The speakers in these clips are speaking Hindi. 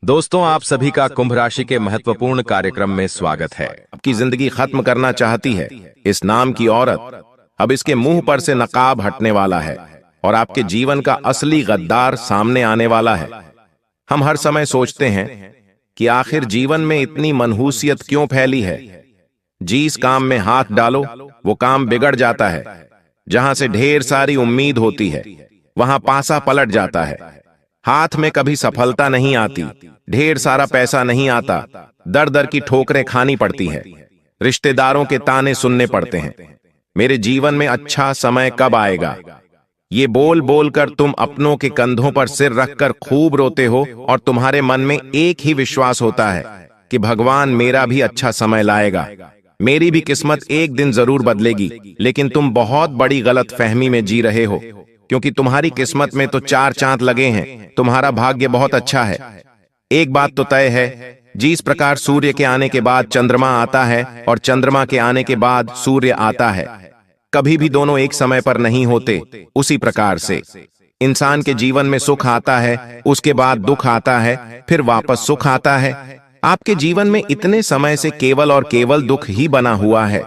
दोस्तों, आप सभी का कुंभ राशि के महत्वपूर्ण कार्यक्रम में स्वागत है। आपकी जिंदगी खत्म करना चाहती है इस नाम की औरत। अब इसके मुंह पर से नकाब हटने वाला है और आपके जीवन का असली गद्दार सामने आने वाला है। हम हर समय सोचते हैं कि आखिर जीवन में इतनी मनहूसियत क्यों फैली है। जिस काम में हाथ डालो वो काम बिगड़ जाता है। जहां से ढेर सारी उम्मीद होती है वहां पासा पलट जाता है। हाथ में कभी सफलता नहीं आती, ढेर सारा पैसा नहीं आता, दर दर की ठोकरें खानी पड़ती हैं, रिश्तेदारों के ताने सुनने पड़ते हैं। मेरे जीवन में अच्छा समय कब आएगा, ये बोल बोल कर तुम अपनों के कंधों पर सिर रखकर खूब रोते हो और तुम्हारे मन में एक ही विश्वास होता है कि भगवान मेरा भी अच्छा समय लाएगा, मेरी भी किस्मत एक दिन जरूर बदलेगी। लेकिन तुम बहुत बड़ी गलतफहमी में जी रहे हो, क्योंकि तुम्हारी किस्मत में तो 4 चांद लगे हैं। तुम्हारा भाग्य बहुत अच्छा है। एक बात तो तय है, जिस प्रकार सूर्य के आने के बाद चंद्रमा आता है और चंद्रमा के आने के बाद सूर्य आता है, कभी भी दोनों एक समय पर नहीं होते, उसी प्रकार से इंसान के जीवन में सुख आता है, उसके बाद दुख आता है, फिर वापस सुख आता है। आपके जीवन में इतने समय से केवल और केवल दुख ही बना हुआ है।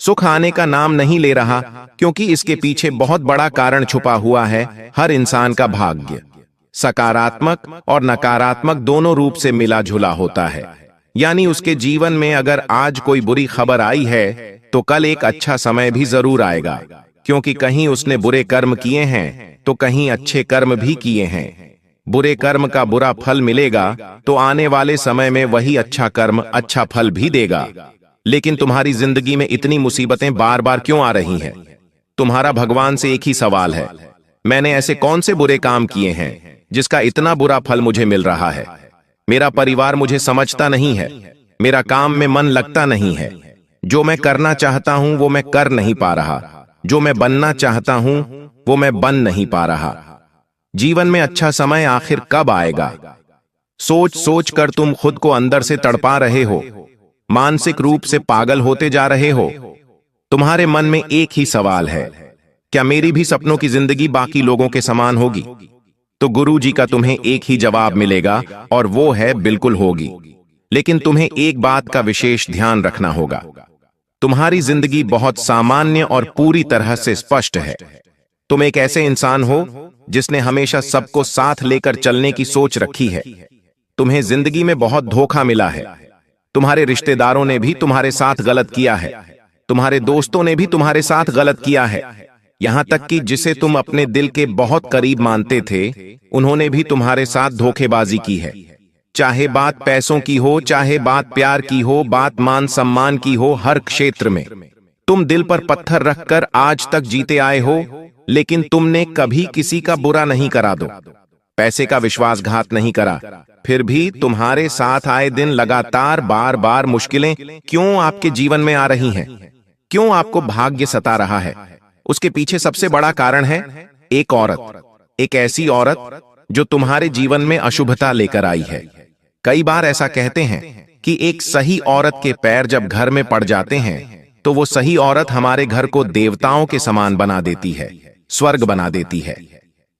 सुख आने का नाम नहीं ले रहा, क्योंकि इसके पीछे बहुत बड़ा कारण छुपा हुआ है। हर इंसान का भाग्य सकारात्मक और नकारात्मक दोनों रूप से मिला जुला होता है। यानी उसके जीवन में अगर आज कोई बुरी खबर आई है तो कल एक अच्छा समय भी जरूर आएगा, क्योंकि कहीं उसने बुरे कर्म किए हैं तो कहीं अच्छे कर्म भी किए हैं। बुरे कर्म का बुरा फल मिलेगा तो आने वाले समय में वही अच्छा कर्म अच्छा फल भी देगा। लेकिन तुम्हारी जिंदगी में इतनी मुसीबतें बार बार क्यों आ रही हैं? तुम्हारा भगवान से एक ही सवाल है, मैंने ऐसे कौन से बुरे काम किए हैं जिसका इतना बुरा फल मुझे मिल रहा है? मेरा परिवार मुझे समझता नहीं है, मेरा काम में मन लगता नहीं है, जो मैं करना चाहता हूं वो मैं कर नहीं पा रहा, जो मैं बनना चाहता हूं वो मैं बन नहीं पा रहा। जीवन में अच्छा समय आखिर कब आएगा? सोच सोच कर तुम खुद को अंदर से तड़पा रहे हो, मानसिक रूप से पागल होते जा रहे हो। तुम्हारे मन में एक ही सवाल है, क्या मेरी भी सपनों की जिंदगी बाकी लोगों के समान होगी? तो गुरुजी का तुम्हें एक ही जवाब मिलेगा और वो है बिल्कुल होगी। लेकिन तुम्हें एक बात का विशेष ध्यान रखना होगा, तुम्हारी जिंदगी बहुत सामान्य और पूरी तरह से स्पष्ट है। तुम एक ऐसे इंसान हो जिसने हमेशा सबको साथ लेकर चलने की सोच रखी है। तुम्हें जिंदगी में बहुत धोखा मिला है। तुम्हारे रिश्तेदारों ने भी तुम्हारे साथ गलत किया है, तुम्हारे दोस्तों ने भी तुम्हारे साथ गलत किया है, यहां तक कि जिसे तुम अपने दिल के बहुत करीब मानते थे उन्होंने भी तुम्हारे साथ धोखेबाजी की है। चाहे बात पैसों की हो, चाहे बात प्यार की हो, बात मान सम्मान की हो, हर क्षेत्र में तुम दिल पर पत्थर रखकर आज तक जीते आए हो। लेकिन तुमने कभी किसी का बुरा नहीं करा, दो पैसे का विश्वासघात नहीं करा। फिर भी तुम्हारे साथ आए दिन लगातार बार बार मुश्किलें क्यों आपके जीवन में आ रही हैं? क्यों आपको भाग्य सता रहा है? उसके पीछे सबसे बड़ा कारण है एक औरत, एक ऐसी औरत जो तुम्हारे जीवन में अशुभता लेकर आई है। कई बार ऐसा कहते हैं कि एक सही औरत के पैर जब घर में पड़ जाते हैं तो वो सही औरत हमारे घर को देवताओं के समान बना देती है, स्वर्ग बना देती है।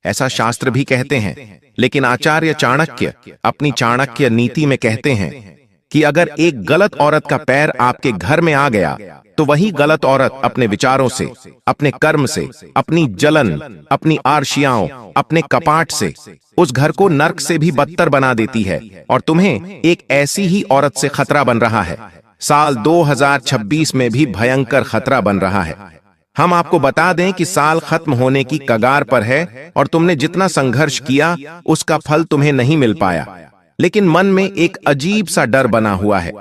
ऐसा शास्त्र भी कहते हैं। लेकिन आचार्य चाणक्य अपनी चाणक्य नीति में कहते हैं कि अगर एक गलत औरत का पैर आपके घर में आ गया तो वही गलत औरत अपने विचारों से, अपने कर्म से, अपनी जलन, अपनी आर्शियाओं, अपने कपाट से उस घर को नर्क से भी बदतर बना देती है। और तुम्हें एक ऐसी ही औरत से खतरा बन रहा है। साल 2026 में भी भयंकर खतरा बन रहा है। हम आपको बता दें कि साल खत्म होने की कगार पर है और तुमने जितना संघर्ष किया उसका फल तुम्हें नहीं मिल पाया। लेकिन मन में एक अजीब सा डर बना हुआ है,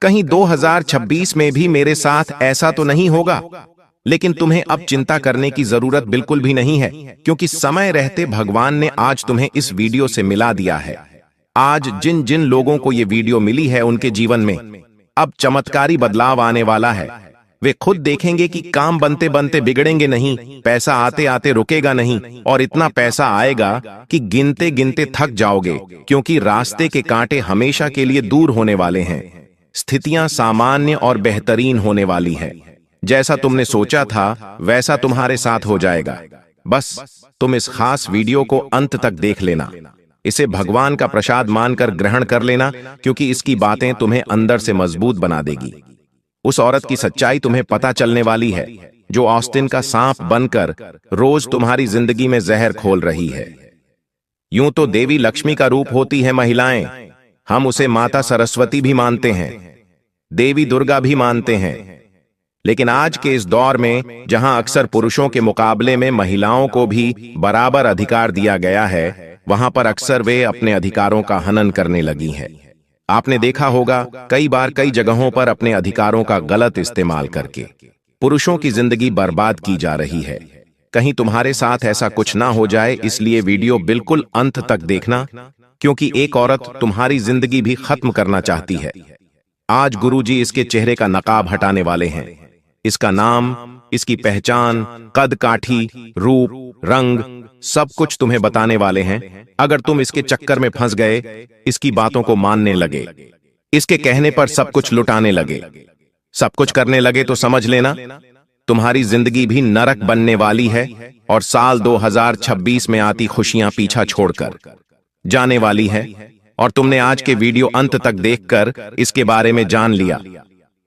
कहीं 2026 में भी मेरे साथ ऐसा तो नहीं होगा। लेकिन तुम्हें अब चिंता करने की जरूरत बिल्कुल भी नहीं है, क्योंकि समय रहते भगवान ने आज तुम्हें इस वीडियो से मिला दिया है। आज जिन जिन लोगों को ये वीडियो मिली है उनके जीवन में अब चमत्कारी बदलाव आने वाला है। वे खुद देखेंगे कि काम बनते बनते बिगड़ेंगे नहीं, पैसा आते आते रुकेगा नहीं, और इतना पैसा आएगा कि गिनते गिनते थक जाओगे, क्योंकि रास्ते के कांटे हमेशा के लिए दूर होने वाले हैं। स्थितियां सामान्य और बेहतरीन होने वाली हैं। जैसा तुमने सोचा था वैसा तुम्हारे साथ हो जाएगा। बस तुम इस खास वीडियो को अंत तक देख लेना। इसे भगवान का प्रसाद मानकर ग्रहण कर लेना, क्योंकि इसकी बातें तुम्हें अंदर से मजबूत बना देगी। उस औरत की सच्चाई तुम्हें पता चलने वाली है जो ऑस्टिन का सांप बनकर रोज तुम्हारी जिंदगी में जहर खोल रही है। यूं तो देवी लक्ष्मी का रूप होती है महिलाएं, हम उसे माता सरस्वती भी मानते हैं, देवी दुर्गा भी मानते हैं, लेकिन आज के इस दौर में जहां अक्सर पुरुषों के मुकाबले में महिलाओं को भी बराबर अधिकार दिया गया है, वहां पर अक्सर वे अपने अधिकारों का हनन करने लगी हैं। आपने देखा होगा कई बार कई जगहों पर अपने अधिकारों का गलत इस्तेमाल करके पुरुषों की जिंदगी बर्बाद की जा रही है। कहीं तुम्हारे साथ ऐसा कुछ ना हो जाए, इसलिए वीडियो बिल्कुल अंत तक देखना, क्योंकि एक औरत तुम्हारी जिंदगी भी खत्म करना चाहती है। आज गुरुजी इसके चेहरे का नकाब हटाने वाले हैं। इसका नाम, इसकी पहचान, कद काठी, रूप, रंग, सब कुछ तुम्हें बताने वाले हैं। अगर तुम इसके चक्कर में फंस गए, इसकी बातों को मानने लगे, इसके कहने पर सब कुछ लुटाने लगे, सब कुछ करने लगे, तो समझ लेना तुम्हारी जिंदगी भी नरक बनने वाली है और साल 2026 में आती खुशियां पीछा छोड़कर जाने वाली है। और तुमने आज के वीडियो अंत तक देखकर इसके बारे में जान लिया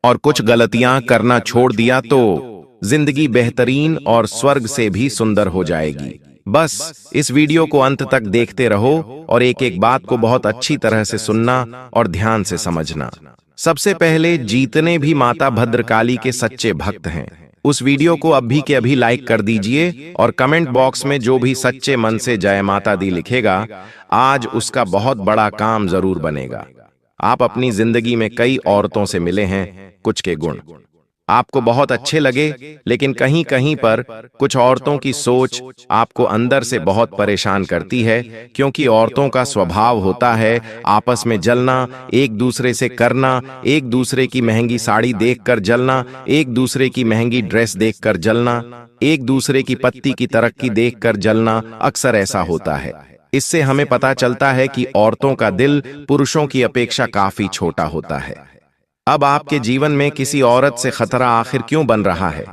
और कुछ गलतियां करना छोड़ दिया, तो जिंदगी बेहतरीन और स्वर्ग से भी सुंदर हो जाएगी। बस इस वीडियो को अंत तक देखते रहो और एक एक बात को बहुत अच्छी तरह से सुनना और ध्यान से समझना। सबसे पहले, जितने भी माता भद्रकाली के सच्चे भक्त हैं, उस वीडियो को अभी के अभी लाइक कर दीजिए और कमेंट बॉक्स में जो भी सच्चे मन से जय माता दी लिखेगा, आज उसका बहुत बड़ा काम जरूर बनेगा। आप अपनी जिंदगी में कई औरतों से मिले हैं, कुछ के गुण आपको बहुत अच्छे लगे, लेकिन कहीं कहीं पर कुछ औरतों की सोच आपको अंदर से बहुत परेशान करती है, क्योंकि औरतों का स्वभाव होता है आपस में जलना, एक दूसरे से करना, एक दूसरे की महंगी साड़ी देखकर जलना, एक दूसरे की महंगी ड्रेस देखकर जलना, एक दूसरे की पत्ती की तरक्की देखकर जलना। अक्सर ऐसा होता है। इससे हमें पता चलता है कि औरतों का दिल पुरुषों की अपेक्षा काफी छोटा होता है। अब आपके जीवन में किसी औरत से खतरा आखिर क्यों बन रहा है?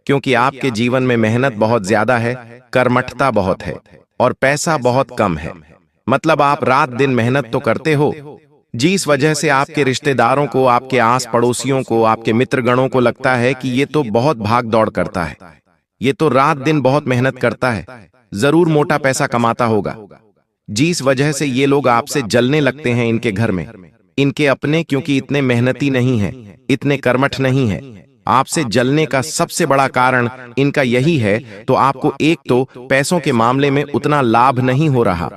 क्योंकि आपके जीवन में मेहनत बहुत ज्यादा है, कर्मठता बहुत है और पैसा बहुत कम है। मतलब आप रात दिन मेहनत तो करते हो, जिस वजह से आपके रिश्तेदारों को, आपके आस पड़ोसियों को, आपके मित्रगणों को लगता है कि ये तो बहुत भाग दौड़ करता है, ये तो रात दिन बहुत मेहनत करता है, जरूर मोटा पैसा कमाता होगा। जिस वजह से ये लोग आपसे जलने लगते हैं इनके घर में, इनके अपने, क्योंकि इतने मेहनती नहीं हैं, इतने कर्मठ नहीं हैं। आपसे जलने का सबसे बड़ा कारण इनका यही है। तो आपको एक तो पैसों के मामले में उतना लाभ नहीं हो रहा,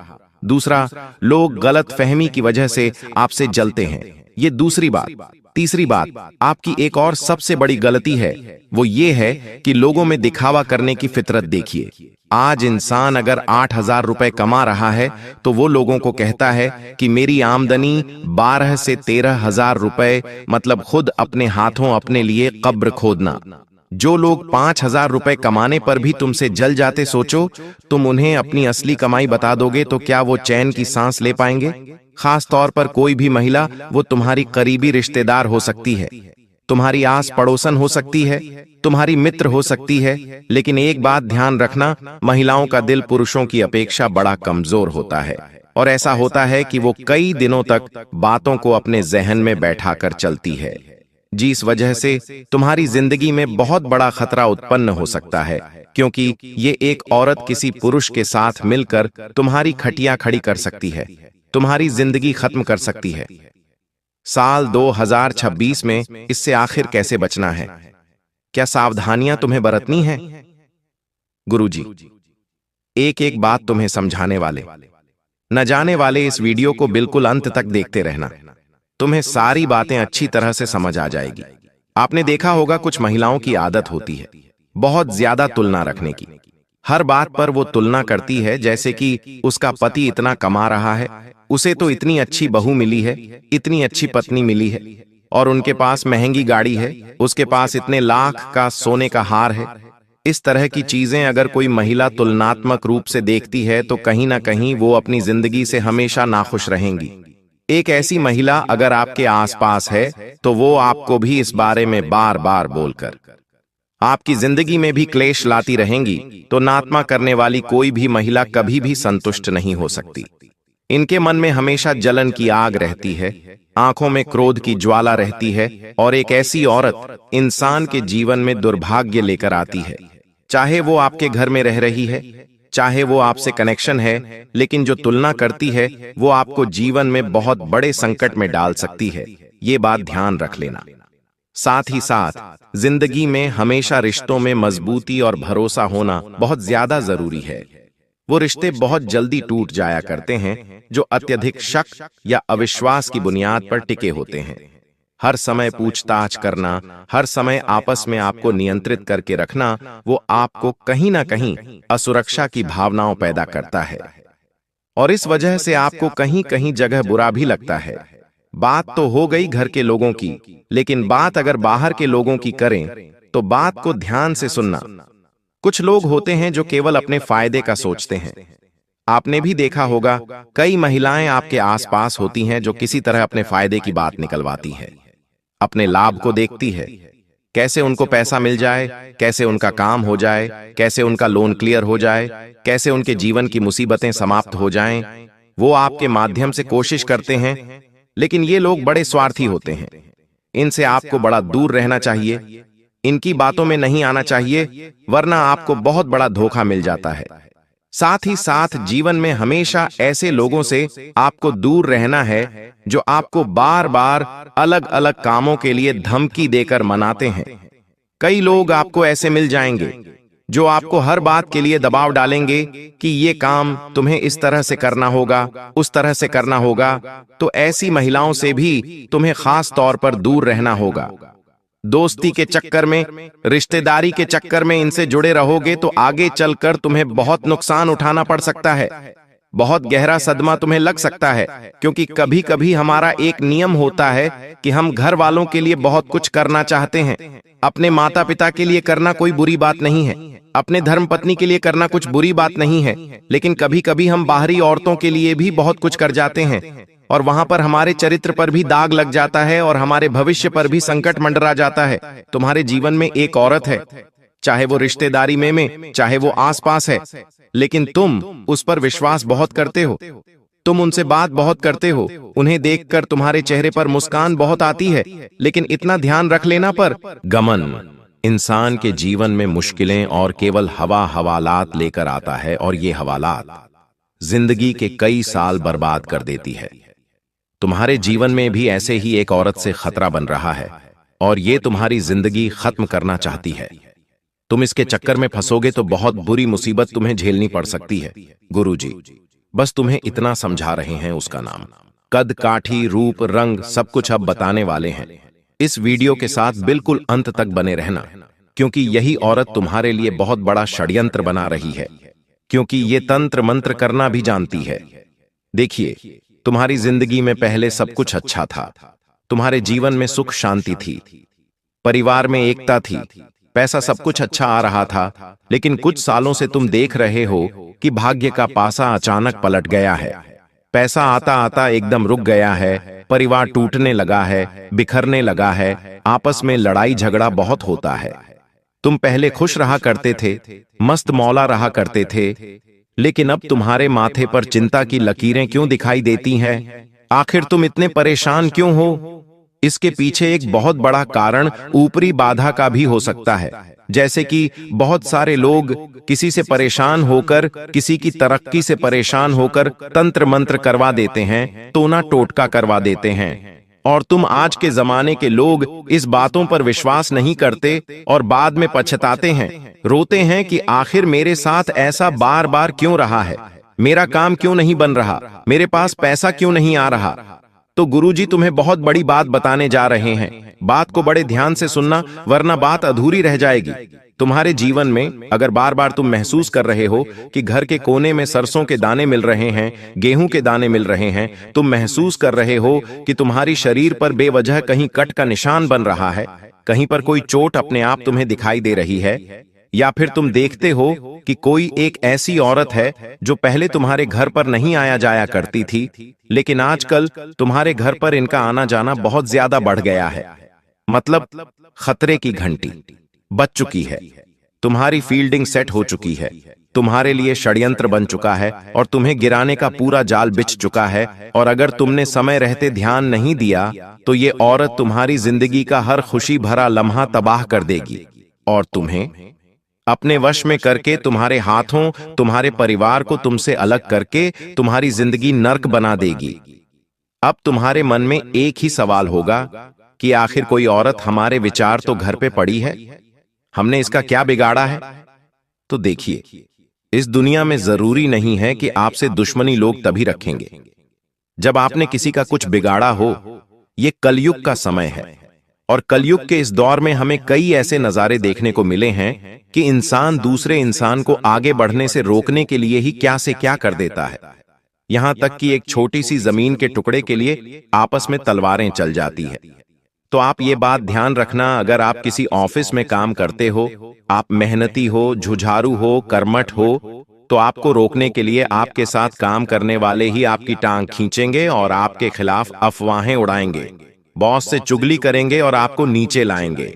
दूसरा लोग गलत फहमी की वजह से आपसे जलते हैं, ये दूसरी बात। तीसरी बात, आपकी एक और सबसे बड़ी गलती है, वो ये है कि लोगों में दिखावा करने की फितरत देखिए। आज इंसान अगर 8,000 रुपए कमा रहा है तो वो लोगों को कहता है कि मेरी आमदनी 12 से 13,000 रुपए, मतलब खुद अपने हाथों अपने लिए कब्र खोदना। जो लोग 5,000 रुपए कमाने पर भी तुमसे जल जाते, सोचो तुम उन्हें अपनी असली कमाई बता दोगे तो क्या वो चैन की सांस ले पाएंगे? खास तौर पर कोई भी महिला, वो तुम्हारी करीबी रिश्तेदार हो सकती है, तुम्हारी आस पड़ोसन हो सकती है, तुम्हारी मित्र हो सकती है, लेकिन एक बात ध्यान रखना, महिलाओं का दिल पुरुषों की अपेक्षा बड़ा कमजोर होता है। और ऐसा होता है कि वो कई दिनों तक बातों को अपने जहन में बैठाकर चलती है, जिस वजह से तुम्हारी जिंदगी में बहुत बड़ा खतरा उत्पन्न हो सकता है, क्योंकि ये एक औरत किसी पुरुष के साथ मिलकर तुम्हारी खटिया खड़ी कर सकती है, तुम्हारी जिंदगी खत्म कर सकती है। साल 2026 में इससे आखिर कैसे बचना है? क्या सावधानियां तुम्हें बरतनी हैं? गुरुजी एक एक बात तुम्हें समझाने वाले, न जाने वाले इस वीडियो को बिल्कुल अंत तक देखते रहना, तुम्हें सारी बातें अच्छी तरह से समझ आ जाएगी। आपने देखा होगा कुछ महिलाओं की आदत होती है बहुत ज्यादा तुलना रखने की। हर बात पर वो तुलना करती है, जैसे कि उसका पति इतना कमा रहा है, उसे तो इतनी अच्छी बहू मिली है, इतनी अच्छी पत्नी मिली है, और उनके पास महंगी गाड़ी है, उसके पास इतने लाख का सोने का हार है। इस तरह की चीजें अगर कोई महिला तुलनात्मक रूप से देखती है तो कहीं ना कहीं वो अपनी जिंदगी से हमेशा नाखुश रहेंगी। एक ऐसी महिला अगर आपके आसपास है तो वो आपको भी इस बारे में बार बार बोलकर आपकी जिंदगी में भी क्लेश लाती रहेंगी। तो नात्मा करने वाली कोई भी महिला कभी भी संतुष्ट नहीं हो सकती। इनके मन में हमेशा जलन की आग रहती है, आंखों में क्रोध की ज्वाला रहती है, और एक ऐसी औरत इंसान के जीवन में दुर्भाग्य लेकर आती है। चाहे वो आपके घर में रह रही है, चाहे वो आपसे कनेक्शन है, लेकिन जो तुलना करती है वो आपको जीवन में बहुत बड़े संकट में डाल सकती है। ये बात ध्यान रख लेना। साथ ही साथ जिंदगी में हमेशा रिश्तों में मजबूती और भरोसा होना बहुत ज्यादा जरूरी है। वो रिश्ते बहुत जल्दी टूट जाया करते हैं जो अत्यधिक शक या अविश्वास की बुनियाद पर टिके होते हैं। हर समय पूछताछ करना, हर समय आपस में आपको नियंत्रित करके रखना, वो आपको कहीं ना कहीं असुरक्षा की भावनाओं पैदा करता है, और इस वजह से आपको कहीं कहीं जगह बुरा भी लगता है। बात तो हो गई घर के लोगों की, लेकिन बात अगर बाहर के लोगों की करें तो बात को ध्यान से सुनना। कुछ लोग होते हैं जो केवल अपने फायदे का सोचते हैं। आपने भी देखा होगा, कई महिलाएं आपके आसपास होती हैं जो किसी तरह अपने फायदे की बात निकलवाती है, अपने लाभ को देखती है, कैसे उनको पैसा मिल जाए, कैसे उनका काम हो जाए, कैसे उनका लोन क्लियर हो जाए, कैसे उनके जीवन की मुसीबतें समाप्त हो जाएं। वो आपके माध्यम से कोशिश करते हैं, लेकिन ये लोग बड़े स्वार्थी होते हैं। इनसे आपको बड़ा दूर रहना चाहिए, इनकी बातों में नहीं आना चाहिए, वरना आपको बहुत बड़ा धोखा मिल जाता है। साथ ही साथ जीवन में हमेशा ऐसे लोगों से आपको दूर रहना है जो आपको बार बार अलग अलग कामों के लिए धमकी देकर मनाते हैं। कई लोग आपको ऐसे मिल जाएंगे जो आपको हर बात के लिए दबाव डालेंगे कि ये काम तुम्हें इस तरह से करना होगा, उस तरह से करना होगा। तो ऐसी महिलाओं से भी तुम्हें खास तौर पर दूर रहना होगा। दोस्ती के चक्कर में, रिश्तेदारी के चक्कर में इनसे जुड़े रहोगे तो आगे चलकर तुम्हें बहुत नुकसान उठाना पड़ सकता है, बहुत गहरा सदमा तुम्हें लग सकता है। क्योंकि कभी कभी हमारा एक नियम होता है कि हम घर वालों के लिए बहुत कुछ करना चाहते हैं। अपने माता पिता के लिए करना कोई बुरी बात नहीं है, अपने धर्म पत्नी के लिए करना कुछ बुरी बात नहीं है, लेकिन कभी कभी हम बाहरी औरतों के लिए भी बहुत कुछ कर जाते हैं, और वहां पर हमारे चरित्र पर भी दाग लग जाता है और हमारे भविष्य पर भी संकट मंडरा जाता है। तुम्हारे जीवन में एक औरत है, चाहे वो रिश्तेदारी में चाहे वो आसपास है, लेकिन तुम उस पर विश्वास बहुत करते हो, तुम उनसे बात बहुत करते हो, उन्हें देखकर तुम्हारे चेहरे पर मुस्कान बहुत आती है। लेकिन इतना ध्यान रख लेना, पर गमन इंसान के जीवन में मुश्किलें और केवल हवालात लेकर आता है, और ये हवालात जिंदगी के कई साल बर्बाद कर देती है। तुम्हारे जीवन में भी ऐसे ही एक औरत से खतरा बन रहा है, और ये तुम्हारी जिंदगी खत्म करना चाहती है। तुम इसके चक्कर में फंसोगे तो बहुत बुरी मुसीबत तुम्हें झेलनी पड़ सकती है। गुरुजी बस तुम्हें इतना समझा रहे हैं, उसका नाम, कद काठी, रूप, रंग सब कुछ अब बताने वाले हैं। इस वीडियो के साथ बिल्कुल अंत तक बने रहना, क्योंकि यही औरत तुम्हारे लिए बहुत बड़ा षड्यंत्र बना रही है, क्योंकि ये तंत्र मंत्र करना भी जानती है। देखिए, तुम्हारी जिंदगी में पहले सब कुछ अच्छा था, तुम्हारे जीवन में सुख शांति थी, परिवार में एकता थी, पैसा सब कुछ अच्छा आ रहा था। लेकिन कुछ सालों से तुम देख रहे हो कि भाग्य का पासा अचानक पलट गया है। पैसा आता आता एकदम रुक गया है, परिवार टूटने लगा है, बिखरने लगा है, आपस में लड़ाई झगड़ा बहुत होता है। तुम पहले खुश रहा करते थे, मस्त मौला रहा करते थे, लेकिन अब तुम्हारे माथे पर चिंता की लकीरें क्यों दिखाई देती हैं? आखिर तुम इतने परेशान क्यों हो? इसके पीछे एक बहुत बड़ा कारण ऊपरी बाधा का भी हो सकता है। जैसे कि बहुत सारे लोग किसी से परेशान होकर, किसी की तरक्की से परेशान होकर तंत्र मंत्र करवा देते हैं, टोना टोटका करवा देते हैं, और तुम आज के जमाने के लोग इस बातों पर विश्वास नहीं करते और बाद में पछताते हैं, रोते हैं कि आखिर मेरे साथ ऐसा बार बार क्यों रहा है, मेरा काम क्यों नहीं बन रहा, मेरे पास पैसा क्यों नहीं आ रहा। तो गुरुजी तुम्हें बहुत बड़ी बात बताने जा रहे हैं। बात को बड़े ध्यान से सुनना, वरना बात अधूरी रह जाएगी। तुम्हारे जीवन में अगर बार बार तुम महसूस कर रहे हो कि घर के कोने में सरसों के दाने मिल रहे हैं, गेहूं के दाने मिल रहे हैं, तुम महसूस कर रहे हो कि तुम्हारी शरीर पर बेवजह कहीं कट का निशान बन रहा है, कहीं पर कोई चोट अपने आप तुम्हें दिखाई दे रही है, या फिर तुम देखते हो कि कोई एक ऐसी औरत है जो पहले तुम्हारे घर पर नहीं आया जाया करती थी, लेकिन आजकल तुम्हारे घर पर इनका आना जाना बहुत ज्यादा बढ़ गया है। मतलब खतरे की घंटी बज चुकी है, तुम्हारी फील्डिंग सेट हो चुकी है, तुम्हारे लिए षड्यंत्र बन चुका है और तुम्हें गिराने का पूरा जाल बिछ चुका है। और अगर तुमने समय रहते ध्यान नहीं दिया तो ये औरत तुम्हारी जिंदगी का हर खुशी भरा लम्हा तबाह कर देगी और तुम्हें अपने वश में करके तुम्हारे हाथों तुम्हारे परिवार को तुमसे अलग करके तुम्हारी जिंदगी नर्क बना देगी। अब तुम्हारे मन में एक ही सवाल होगा कि आखिर कोई औरत हमारे विचार तो घर पे पड़ी है, हमने इसका क्या बिगाड़ा है? तो देखिए, इस दुनिया में जरूरी नहीं है कि आपसे दुश्मनी लोग तभी रखेंगे जब आपने किसी का कुछ बिगाड़ा हो। ये कलयुग का समय है और कलयुग के इस दौर में हमें कई ऐसे नजारे देखने को मिले हैं कि इंसान दूसरे इंसान को आगे बढ़ने से रोकने के लिए ही क्या से क्या कर देता है। यहां तक कि एक छोटी सी जमीन के टुकड़े के लिए आपस में तलवारें चल जाती है। तो आप ये बात ध्यान रखना, अगर आप किसी ऑफिस में काम करते हो, आप मेहनती हो, झुझारू हो, कर्मठ हो, तो आपको रोकने के लिए आपके साथ काम करने वाले ही आपकी टांग खींचेंगे और आपके खिलाफ अफवाहें उड़ाएंगे, बॉस से चुगली करेंगे और आपको नीचे लाएंगे।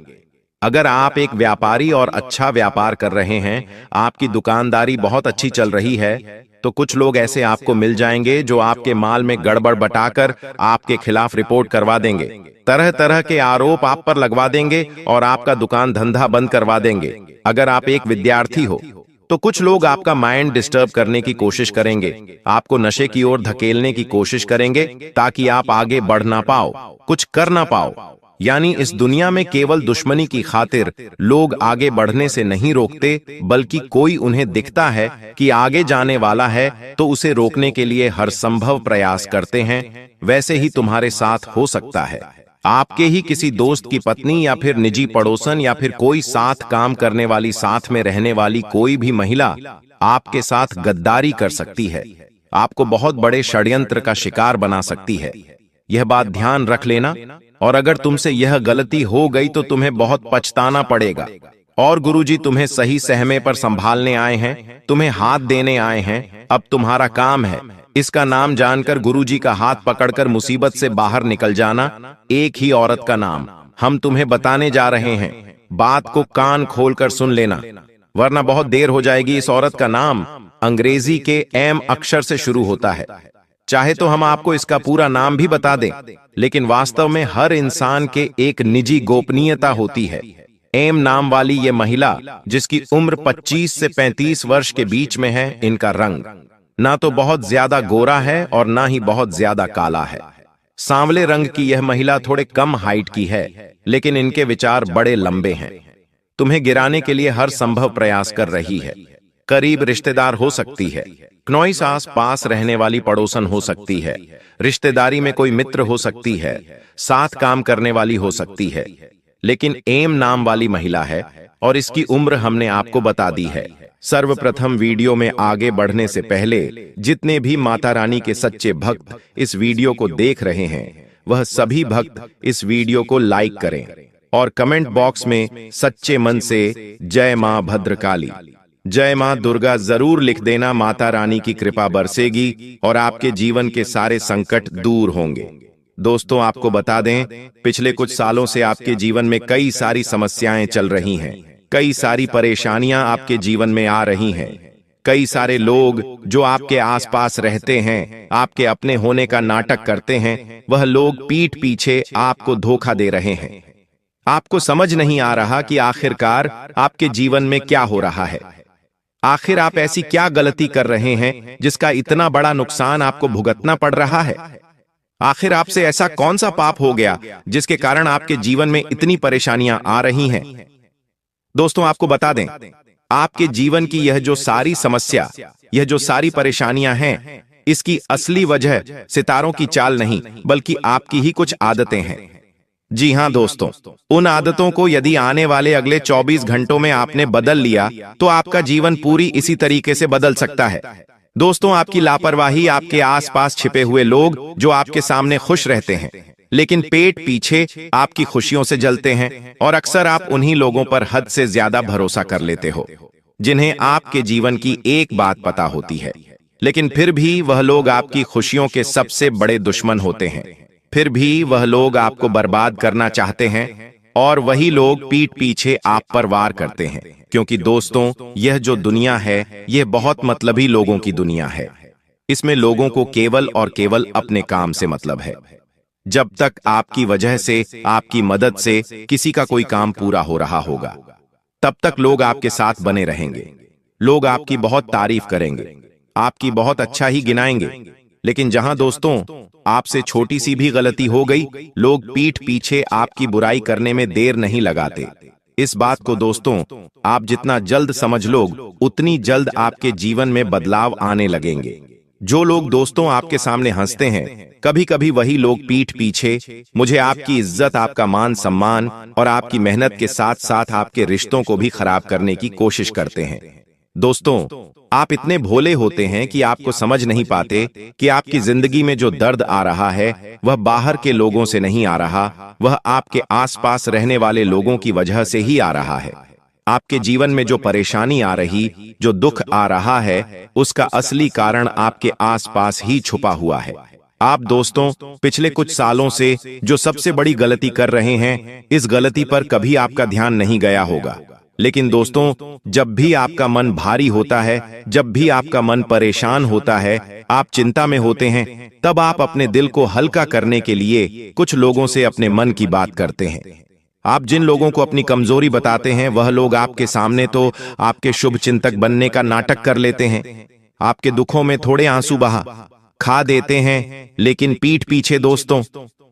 अगर आप एक व्यापारी और अच्छा व्यापार कर रहे हैं, आपकी दुकानदारी बहुत अच्छी चल रही है, तो कुछ लोग ऐसे आपको मिल जाएंगे जो आपके माल में गड़बड़ बटाकर आपके खिलाफ रिपोर्ट करवा देंगे, तरह तरह के आरोप आप पर लगवा देंगे और आपका दुकान धंधा बंद करवा देंगे। अगर आप एक विद्यार्थी हो तो कुछ लोग आपका माइंड डिस्टर्ब करने की कोशिश करेंगे, आपको नशे की ओर धकेलने की कोशिश करेंगे ताकि आप आगे बढ़ ना पाओ, कुछ कर ना पाओ। यानी इस दुनिया में केवल दुश्मनी की खातिर लोग आगे बढ़ने से नहीं रोकते, बल्कि कोई उन्हें दिखता है कि आगे जाने वाला है तो उसे रोकने के लिए हर संभव प्रयास करते हैं। वैसे ही तुम्हारे साथ हो सकता है, आपके ही किसी दोस्त की पत्नी या फिर निजी पड़ोसन या फिर कोई साथ काम करने वाली, साथ में रहने वाली कोई भी महिला आपके साथ गद्दारी कर सकती है, आपको बहुत बड़े षड्यंत्र का शिकार बना सकती है। यह बात ध्यान रख लेना, और अगर तुमसे यह गलती हो गई तो तुम्हें बहुत पछताना पड़ेगा। और गुरुजी तुम्हें सही सहमे पर संभालने आए हैं, तुम्हें हाथ देने आए हैं। अब तुम्हारा काम है इसका नाम जानकर गुरुजी का हाथ पकड़कर मुसीबत से बाहर निकल जाना। एक ही औरत का नाम हम तुम्हें बताने जा रहे हैं, बात को कान खोलकर सुन लेना वरना बहुत देर हो जाएगी। इस औरत का नाम अंग्रेजी के एम अक्षर से शुरू होता है। चाहे तो हम आपको इसका पूरा नाम भी बता दें, लेकिन वास्तव में हर इंसान के एक निजी गोपनीयता होती है। एम नाम वाली ये महिला, जिसकी उम्र 25 से 35 वर्ष के बीच में है, इनका रंग ना तो बहुत ज्यादा गोरा है और ना ही बहुत ज्यादा काला है। सांवले रंग की यह महिला थोड़े कम हाइट की है, लेकिन इनके विचार बड़े लंबे हैं। तुम्हें गिराने के लिए हर संभव प्रयास कर रही है। करीब रिश्तेदार हो सकती है, क्नौइस आस पास रहने वाली पड़ोसन हो सकती है, रिश्तेदारी में कोई मित्र हो सकती है, साथ काम करने वाली हो सकती है, लेकिन एम नाम वाली महिला है और इसकी उम्र हमने आपको बता दी है। सर्वप्रथम वीडियो में आगे बढ़ने से पहले जितने भी माता रानी के सच्चे भक्त इस वीडियो को देख रहे हैं, वह सभी भक्त इस वीडियो को लाइक करें और कमेंट बॉक्स में सच्चे मन से जय मां भद्रकाली, जय मां दुर्गा जरूर लिख देना। माता रानी की कृपा बरसेगी और आपके जीवन के सारे संकट दूर होंगे। दोस्तों, आपको बता दें, पिछले कुछ सालों से आपके जीवन में कई सारी समस्याएं चल रही हैं, कई सारी परेशानियां आपके जीवन में आ रही हैं। कई सारे लोग जो आपके आसपास रहते हैं, आपके अपने होने का नाटक करते हैं, वह लोग पीठ पीछे आपको धोखा दे रहे हैं। आपको समझ नहीं आ रहा कि आखिरकार आपके जीवन में क्या हो रहा है। आखिर आप ऐसी क्या गलती कर रहे हैं जिसका इतना बड़ा नुकसान आपको भुगतना पड़ रहा है? आखिर आपसे ऐसा कौन सा पाप हो गया जिसके कारण आपके जीवन में इतनी परेशानियां आ रही हैं? दोस्तों, आपको बता दें, आपके जीवन की यह जो सारी समस्या, यह जो सारी परेशानियां हैं, इसकी असली वजह सितारों की चाल नहीं, बल्कि आपकी ही कुछ आदतें हैं। जी हां दोस्तों, उन आदतों को यदि आने वाले अगले 24 घंटों में आपने बदल लिया तो आपका जीवन पूरी इसी तरीके से बदल सकता है। दोस्तों, आपकी लापरवाही, आपके आसपास छिपे हुए लोग जो आपके सामने खुश रहते हैं लेकिन पेट पीछे आपकी खुशियों से जलते हैं, और अक्सर आप उन्हीं लोगों पर हद से ज्यादा भरोसा कर लेते हो जिन्हें आपके जीवन की एक बात पता होती है, लेकिन फिर भी वह लोग आपकी खुशियों के सबसे बड़े दुश्मन होते हैं। फिर भी वह लोग आपको बर्बाद करना चाहते हैं और वही लोग पीठ पीछे आप पर वार करते हैं। क्योंकि दोस्तों, यह जो दुनिया है, यह बहुत मतलबी लोगों की दुनिया है। इसमें लोगों को केवल और केवल अपने काम से मतलब है। जब तक आपकी वजह से, आपकी मदद से किसी का कोई काम पूरा हो रहा होगा, तब तक लोग आपके साथ बने रहेंगे। लोग आपकी बहुत तारीफ करेंगे, आपकी बहुत अच्छा ही गिनाएंगे। लेकिन जहां दोस्तों आपसे छोटी सी भी गलती हो गई, लोग पीठ पीछे आपकी बुराई करने में देर नहीं लगाते। इस बात को दोस्तों आप जितना जल्द समझ लोग, उतनी जल्द आपके जीवन में बदलाव आने लगेंगे। जो लोग दोस्तों आपके सामने हंसते हैं, कभी कभी वही लोग पीठ पीछे मुझे आपकी इज्जत, आपका मान सम्मान और आपकी मेहनत के साथ साथ आपके रिश्तों को भी खराब करने की कोशिश करते हैं। दोस्तों, आप इतने भोले होते हैं कि आपको समझ नहीं पाते कि आपकी जिंदगी में जो दर्द आ रहा है वह बाहर के लोगों से नहीं आ रहा, वह आपके आसपास रहने वाले लोगों की वजह से ही आ रहा है। आपके जीवन में जो परेशानी आ रही, जो दुख आ रहा है, उसका असली कारण आपके आसपास ही छुपा हुआ है। आप दोस्तों पिछले कुछ सालों से जो सबसे बड़ी गलती कर रहे हैं, इस गलती पर कभी आपका ध्यान नहीं गया होगा। लेकिन दोस्तों, जब भी आपका मन भारी होता है, जब भी आपका मन परेशान होता है, आप चिंता में होते हैं, तब आप अपने दिल को हल्का करने के लिए कुछ लोगों से अपने मन की बात करते हैं। आप जिन लोगों को अपनी कमजोरी बताते हैं, वह लोग आपके सामने तो आपके शुभ चिंतक बनने का नाटक कर लेते हैं। आपके दुखों में थोड़े आंसू बहा खा देते हैं, लेकिन पीठ पीछे दोस्तों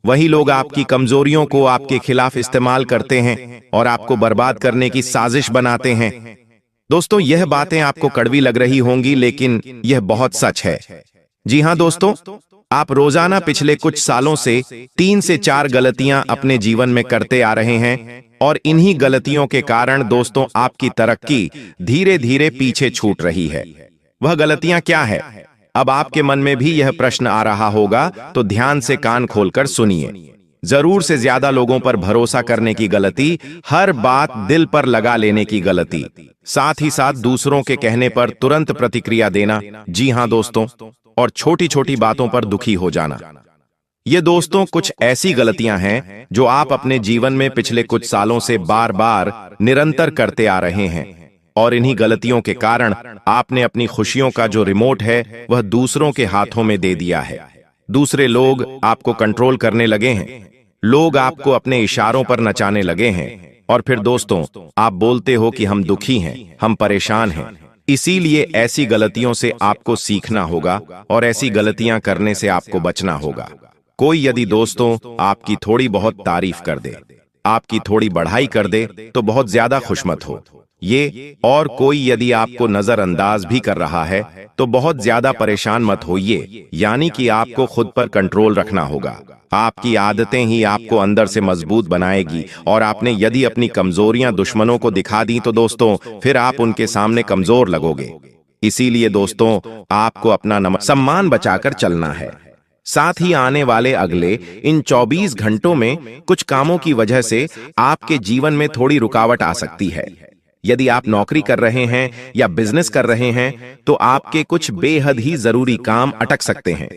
वही लोग आपकी कमजोरियों को आपके खिलाफ इस्तेमाल करते हैं और आपको बर्बाद करने की साजिश बनाते हैं। दोस्तों, यह बातें आपको कड़वी लग रही होंगी, लेकिन यह बहुत सच है। जी हां दोस्तों, आप रोजाना पिछले कुछ सालों से 3 से 4 गलतियां अपने जीवन में करते आ रहे हैं और इन्हीं गलतियों के कारण दोस्तों आपकी तरक्की धीरे धीरे पीछे छूट रही है। वह गलतियां क्या है? अब आपके मन में भी यह प्रश्न आ रहा होगा, तो ध्यान से कान खोलकर सुनिए। जरूर से ज्यादा लोगों पर भरोसा करने की गलती, हर बात दिल पर लगा लेने की गलती, साथ ही साथ दूसरों के कहने पर तुरंत प्रतिक्रिया देना, जी हां दोस्तों, और छोटी छोटी बातों पर दुखी हो जाना। ये दोस्तों कुछ ऐसी गलतियां हैं जो आप अपने जीवन में पिछले कुछ सालों से बार बार निरंतर करते आ रहे हैं, और इन्हीं गलतियों के कारण आपने अपनी खुशियों का जो रिमोट है वह दूसरों के हाथों में दे दिया है। दूसरे लोग आपको कंट्रोल करने लगे हैं, लोग आपको अपने इशारों पर नचाने लगे हैं, और फिर दोस्तों आप बोलते हो कि हम दुखी हैं, हम परेशान हैं। इसीलिए ऐसी गलतियों से आपको सीखना होगा और ऐसी गलतियां करने से आपको बचना होगा। कोई यदि दोस्तों आपकी थोड़ी बहुत तारीफ कर दे, आपकी थोड़ी बढ़ाई कर दे, तो बहुत ज्यादा खुशमत हो ये, और कोई यदि आपको नजरअंदाज भी कर रहा है तो बहुत ज्यादा परेशान मत होइए। यानी कि आपको खुद पर कंट्रोल रखना होगा। आपकी आदतें ही आपको अंदर से मजबूत बनाएगी, और आपने यदि अपनी कमजोरियां दुश्मनों को दिखा दी तो दोस्तों फिर आप उनके सामने कमजोर लगोगे। इसीलिए दोस्तों आपको अपना सम्मान बचाकर चलना है। साथ ही आने वाले अगले इन 24 घंटों में कुछ कामों की वजह से आपके जीवन में थोड़ी रुकावट आ सकती है। यदि आप नौकरी कर रहे हैं या बिजनेस कर रहे हैं, तो आपके कुछ बेहद ही जरूरी काम अटक सकते हैं।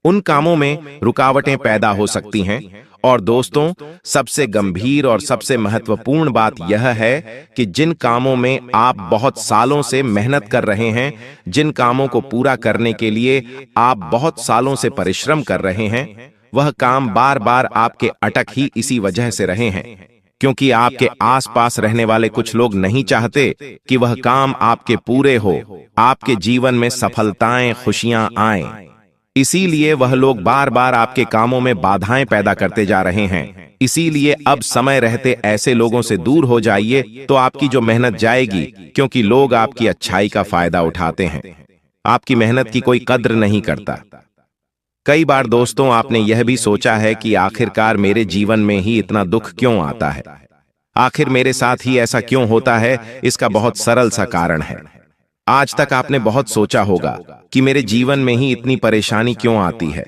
उन कामों में रुकावटें पैदा हो सकती हैं, और दोस्तों सबसे गंभीर और सबसे महत्वपूर्ण बात यह है कि जिन कामों में आप बहुत सालों से मेहनत कर रहे हैं, जिन कामों को पूरा करने के लिए आप बहुत सालों से परिश्रम कर रहे हैं, वह काम बार बार आपके अटक ही इसी वजह से रहे हैं, क्योंकि आपके आसपास रहने वाले कुछ लोग नहीं चाहते कि वह काम आपके पूरे हो, आपके जीवन में सफलताएं, खुशियां आएं। इसीलिए वह लोग बार बार आपके कामों में बाधाएं पैदा करते जा रहे हैं। इसीलिए अब समय रहते ऐसे लोगों से दूर हो जाइए, तो आपकी जो मेहनत जाएगी, क्योंकि लोग आपकी अच्छाई का फायदा उठाते हैं, आपकी मेहनत की कोई कद्र नहीं करता। कई बार दोस्तों आपने यह भी सोचा है कि आखिरकार मेरे जीवन में ही इतना दुख क्यों आता है, आखिर मेरे साथ ही ऐसा क्यों होता है? इसका बहुत सरल सा कारण है। आज तक आपने बहुत सोचा होगा कि मेरे जीवन में ही इतनी परेशानी क्यों आती है,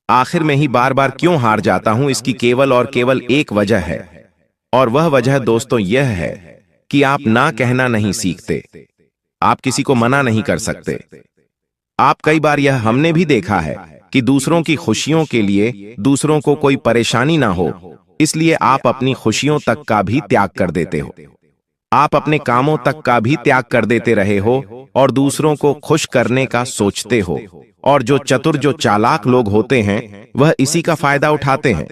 आखिर मैं ही बार बार क्यों हार जाता हूं। इसकी केवल और केवल एक वजह है, और वह वजह दोस्तों यह है कि आप ना कहना नहीं सीखते, आप किसी को मना नहीं कर सकते। आप कई बार यह हमने भी देखा है कि दूसरों की खुशियों के लिए दूसरों को कोई परेशानी ना हो, इसलिए आप अपनी खुशियों तक का भी त्याग कर देते हो। आप अपने कामों तक का भी त्याग कर देते रहे हो और दूसरों को खुश करने का सोचते हो। और जो चतुर, जो चालाक लोग होते हैं, वह इसी का फायदा उठाते हैं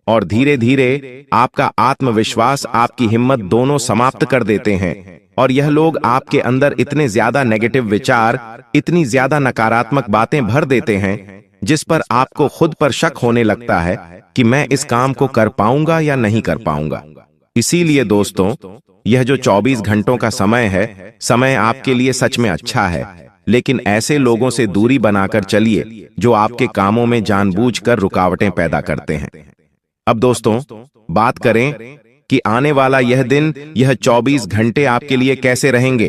और धीरे धीरे आपका आत्मविश्वास, आपकी हिम्मत दोनों समाप्त कर देते हैं। और यह लोग आपके अंदर इतने ज्यादा नेगेटिव विचार, इतनी ज्यादा नकारात्मक बातें भर देते हैं, जिस पर आपको खुद पर शक होने लगता है कि मैं इस काम को कर पाऊंगा या नहीं कर पाऊंगा। इसीलिए दोस्तों, यह जो 24 घंटों का समय है, समय आपके लिए सच में अच्छा है, लेकिन ऐसे लोगों से दूरी बनाकर चलिए जो आपके कामों में जानबूझकर रुकावटें पैदा करते हैं। अब दोस्तों, बात करें कि आने वाला यह दिन, यह 24 घंटे आपके लिए कैसे रहेंगे।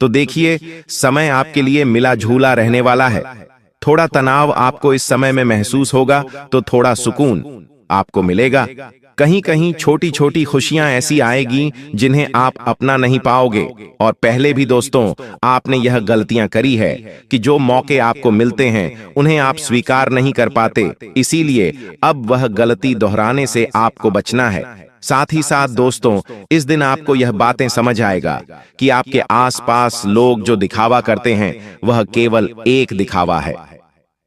तो देखिए, समय आपके लिए मिला झूला रहने वाला है। थोड़ा तनाव आपको इस समय में महसूस होगा, तो थोड़ा सुकून आपको मिलेगा। कहीं कहीं छोटी छोटी खुशियां ऐसी आएगी जिन्हें आप अपना नहीं पाओगे। और पहले भी दोस्तों, आपने यह गलतियां करी है कि जो मौके आपको मिलते हैं उन्हें आप स्वीकार नहीं कर पाते। इसीलिए अब वह गलती दोहराने से आपको बचना है। साथ ही साथ दोस्तों, इस दिन आपको यह बातें समझ आएगा कि आपके आसपास लोग जो दिखावा करते हैं, वह केवल एक दिखावा है।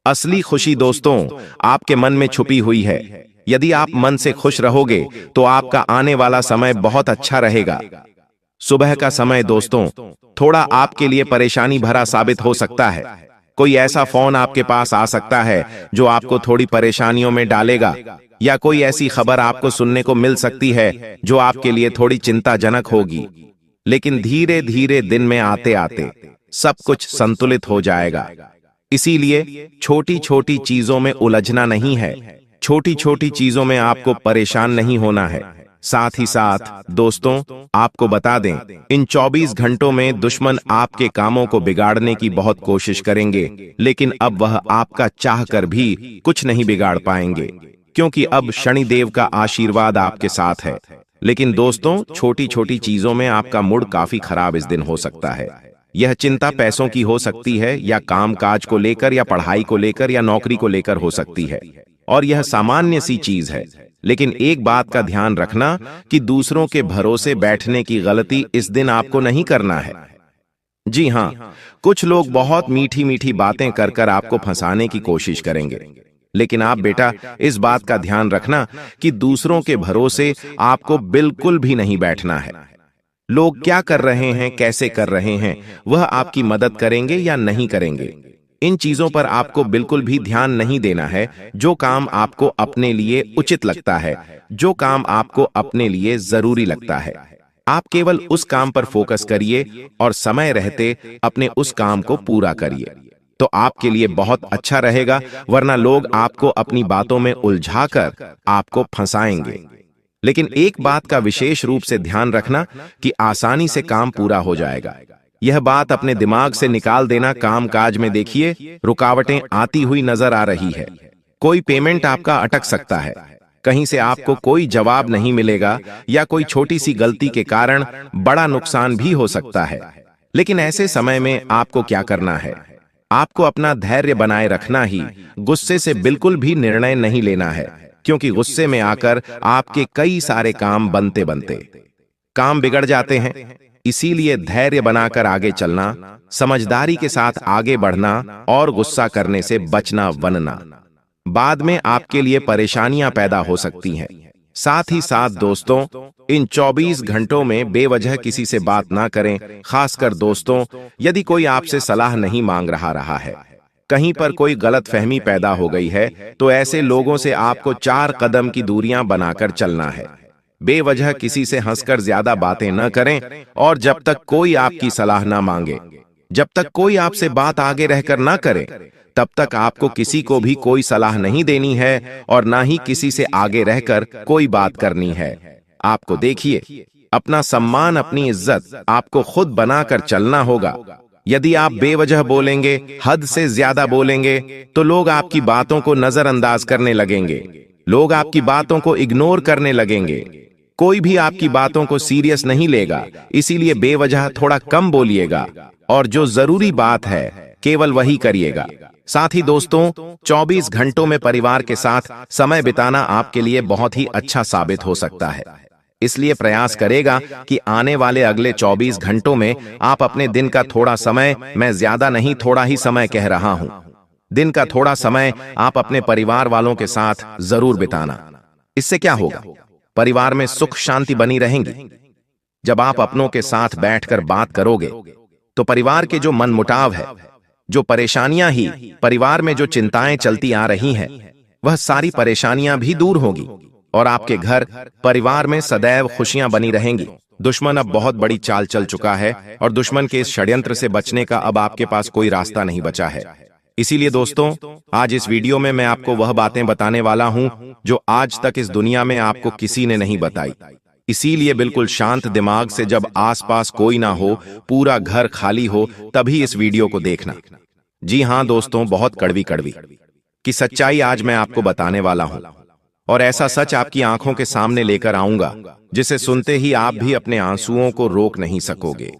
असली खुशी दोस्तों आपके मन में छुपी हुई है। यदि आप मन से खुश रहोगे तो आपका आने वाला समय बहुत अच्छा रहेगा। सुबह का समय दोस्तों थोड़ा आपके लिए परेशानी भरा साबित हो सकता है। कोई ऐसा फोन आपके पास आ सकता है जो आपको थोड़ी परेशानियों में डालेगा, या कोई ऐसी खबर आपको सुनने को मिल सकती है जो आपके लिए थोड़ी चिंताजनक होगी। लेकिन धीरे धीरे दिन में आते आते सब कुछ संतुलित हो जाएगा। इसीलिए छोटी छोटी चीजों में उलझना नहीं है, छोटी छोटी चीजों में आपको परेशान नहीं होना है। साथ ही साथ दोस्तों, आपको बता दें, इन 24 घंटों में दुश्मन आपके कामों को बिगाड़ने की बहुत कोशिश करेंगे, लेकिन अब वह आपका चाहकर भी कुछ नहीं बिगाड़ पाएंगे, क्योंकि अब शनिदेव का आशीर्वाद आपके साथ है। लेकिन दोस्तों, छोटी छोटी चीजों में आपका मूड काफी खराब इस दिन हो सकता है। यह चिंता पैसों की हो सकती है, या काम काज को लेकर, या पढ़ाई को लेकर, या नौकरी को लेकर हो सकती है। और यह सामान्य सी चीज है। लेकिन एक बात का ध्यान रखना कि दूसरों के भरोसे बैठने की गलती इस दिन आपको नहीं करना है। जी हाँ, कुछ लोग बहुत मीठी मीठी बातें कर कर आपको फंसाने की कोशिश करेंगे, लेकिन आप बेटा इस बात का ध्यान रखना कि दूसरों के भरोसे आपको बिल्कुल भी नहीं बैठना है। लोग क्या कर रहे हैं, कैसे कर रहे हैं, वह आपकी मदद करेंगे या नहीं करेंगे, इन चीजों पर आपको बिल्कुल भी ध्यान नहीं देना है। जो काम आपको अपने लिए उचित लगता है, जो काम आपको अपने लिए जरूरी लगता है, आप केवल उस काम पर फोकस करिए और समय रहते अपने उस काम को पूरा करिए, तो आपके लिए बहुत अच्छा रहेगा। वरना लोग आपको अपनी बातों में उलझाकर आपको फंसाएंगे। लेकिन एक बात का विशेष रूप से ध्यान रखना कि आसानी से काम पूरा हो जाएगा। यह बात अपने दिमाग से निकाल देना। काम काज में देखिए रुकावटें आती हुई नजर आ रही है। कोई पेमेंट आपका अटक सकता है, कहीं से आपको कोई जवाब नहीं मिलेगा, या कोई छोटी सी गलती के कारण बड़ा नुकसान भी हो सकता है। लेकिन ऐसे समय में आपको क्या करना है? आपको अपना धैर्य बनाए रखना ही, गुस्से से बिल्कुल भी निर्णय नहीं लेना है, क्योंकि गुस्से में आकर आपके कई सारे काम बनते बनते काम बिगड़ जाते हैं। इसीलिए धैर्य बनाकर आगे चलना, समझदारी के साथ आगे बढ़ना और गुस्सा करने से बचना वरना बाद में आपके लिए परेशानियां पैदा हो सकती हैं। साथ ही साथ दोस्तों, इन 24 घंटों में बेवजह किसी से बात ना करें। खासकर दोस्तों, यदि कोई आपसे सलाह नहीं मांग रहा है, कहीं पर कोई गलतफहमी पैदा हो गई है, तो ऐसे लोगों से आपको 4 कदम की दूरियां बनाकर चलना है। बेवजह किसी से हंसकर ज्यादा बातें न करें, और जब तक कोई आपकी सलाह ना मांगे, जब तक कोई आपसे बात आगे रहकर ना करे, तब तक आपको किसी को भी कोई सलाह नहीं देनी है, और ना ही किसी से आगे रहकर कोई बात करनी है। आपको देखिए, अपना सम्मान, अपनी इज्जत आपको खुद बनाकर चलना होगा। यदि आप बेवजह बोलेंगे, हद से ज्यादा बोलेंगे, तो लोग आपकी बातों को नजरअंदाज करने लगेंगे, लोग आपकी बातों को इग्नोर करने लगेंगे। कोई भी आपकी बातों को सीरियस नहीं लेगा। इसीलिए बेवजह थोड़ा कम बोलिएगा, और जो जरूरी बात है केवल वही करिएगा। साथ ही दोस्तों, 24 घंटों में परिवार के साथ समय बिताना आपके लिए बहुत ही अच्छा साबित हो सकता है। इसलिए प्रयास करेगा कि आने वाले अगले 24 घंटों में आप अपने दिन का थोड़ा समय, मैं ज्यादा नहीं थोड़ा ही समय कह रहा हूं, दिन का थोड़ा समय आप अपने परिवार वालों के साथ जरूर बिताना। इससे क्या होगा? परिवार में सुख शांति बनी रहेंगी। जब आप अपनों के साथ बैठकर बात करोगे तो परिवार के जो मनमुटाव है, जो परेशानियां ही परिवार में जो चिंताएं चलती आ रही हैं, वह सारी परेशानियां भी दूर होंगी और आपके घर परिवार में सदैव खुशियां बनी रहेंगी। दुश्मन अब बहुत बड़ी चाल चल चुका है और दुश्मन के इस षड्यंत्र से बचने का अब आपके पास कोई रास्ता नहीं बचा है। इसीलिए दोस्तों, आज इस वीडियो में मैं आपको वह बातें बताने वाला हूं जो आज तक इस दुनिया में आपको किसी ने नहीं बताई। इसीलिए बिल्कुल शांत दिमाग से, जब आसपास कोई ना हो, पूरा घर खाली हो, तभी इस वीडियो को देखना। जी हां दोस्तों, बहुत कड़वी कड़वी की सच्चाई आज मैं आपको बताने वाला हूं और ऐसा सच आपकी आंखों के सामने लेकर आऊंगा जिसे सुनते ही आप भी अपने आंसुओं को रोक नहीं सकोगे।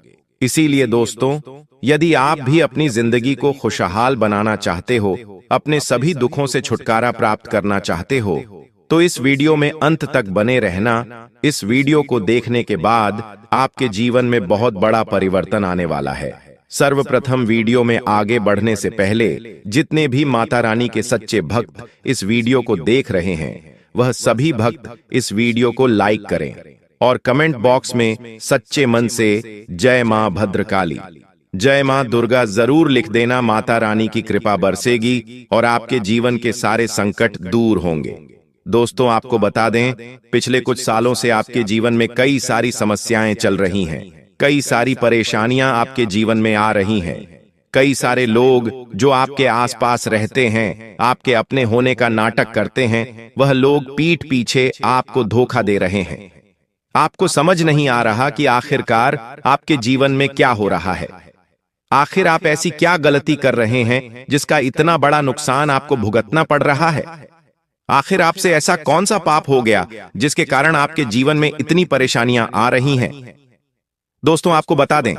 इसीलिए दोस्तों, यदि आप भी अपनी जिंदगी को खुशहाल बनाना चाहते हो, अपने सभी दुखों से छुटकारा प्राप्त करना चाहते हो, तो इस वीडियो में अंत तक बने रहना। इस वीडियो को देखने के बाद आपके जीवन में बहुत बड़ा परिवर्तन आने वाला है। सर्वप्रथम, वीडियो में आगे बढ़ने से पहले जितने भी माता रानी के सच्चे भक्त इस वीडियो को देख रहे हैं, वह सभी भक्त इस वीडियो को लाइक करें और कमेंट बॉक्स में सच्चे मन से जय मां भद्रकाली, जय मां दुर्गा जरूर लिख देना। माता रानी की कृपा बरसेगी और आपके जीवन के सारे संकट दूर होंगे। दोस्तों, आपको बता दें, पिछले कुछ सालों से आपके जीवन में कई सारी समस्याएं चल रही हैं, कई सारी परेशानियां आपके जीवन में आ रही हैं। कई सारे लोग जो आपके आसपास रहते हैं, आपके अपने होने का नाटक करते हैं, वह लोग पीठ पीछे आपको धोखा दे रहे हैं। आपको समझ नहीं आ रहा कि आखिरकार आपके जीवन में क्या हो रहा है। आखिर आप ऐसी क्या गलती कर रहे हैं जिसका इतना बड़ा नुकसान आपको भुगतना पड़ रहा है? आखिर आपसे ऐसा कौन सा पाप हो गया जिसके कारण आपके जीवन में इतनी परेशानियां आ रही हैं? दोस्तों, आपको बता दें,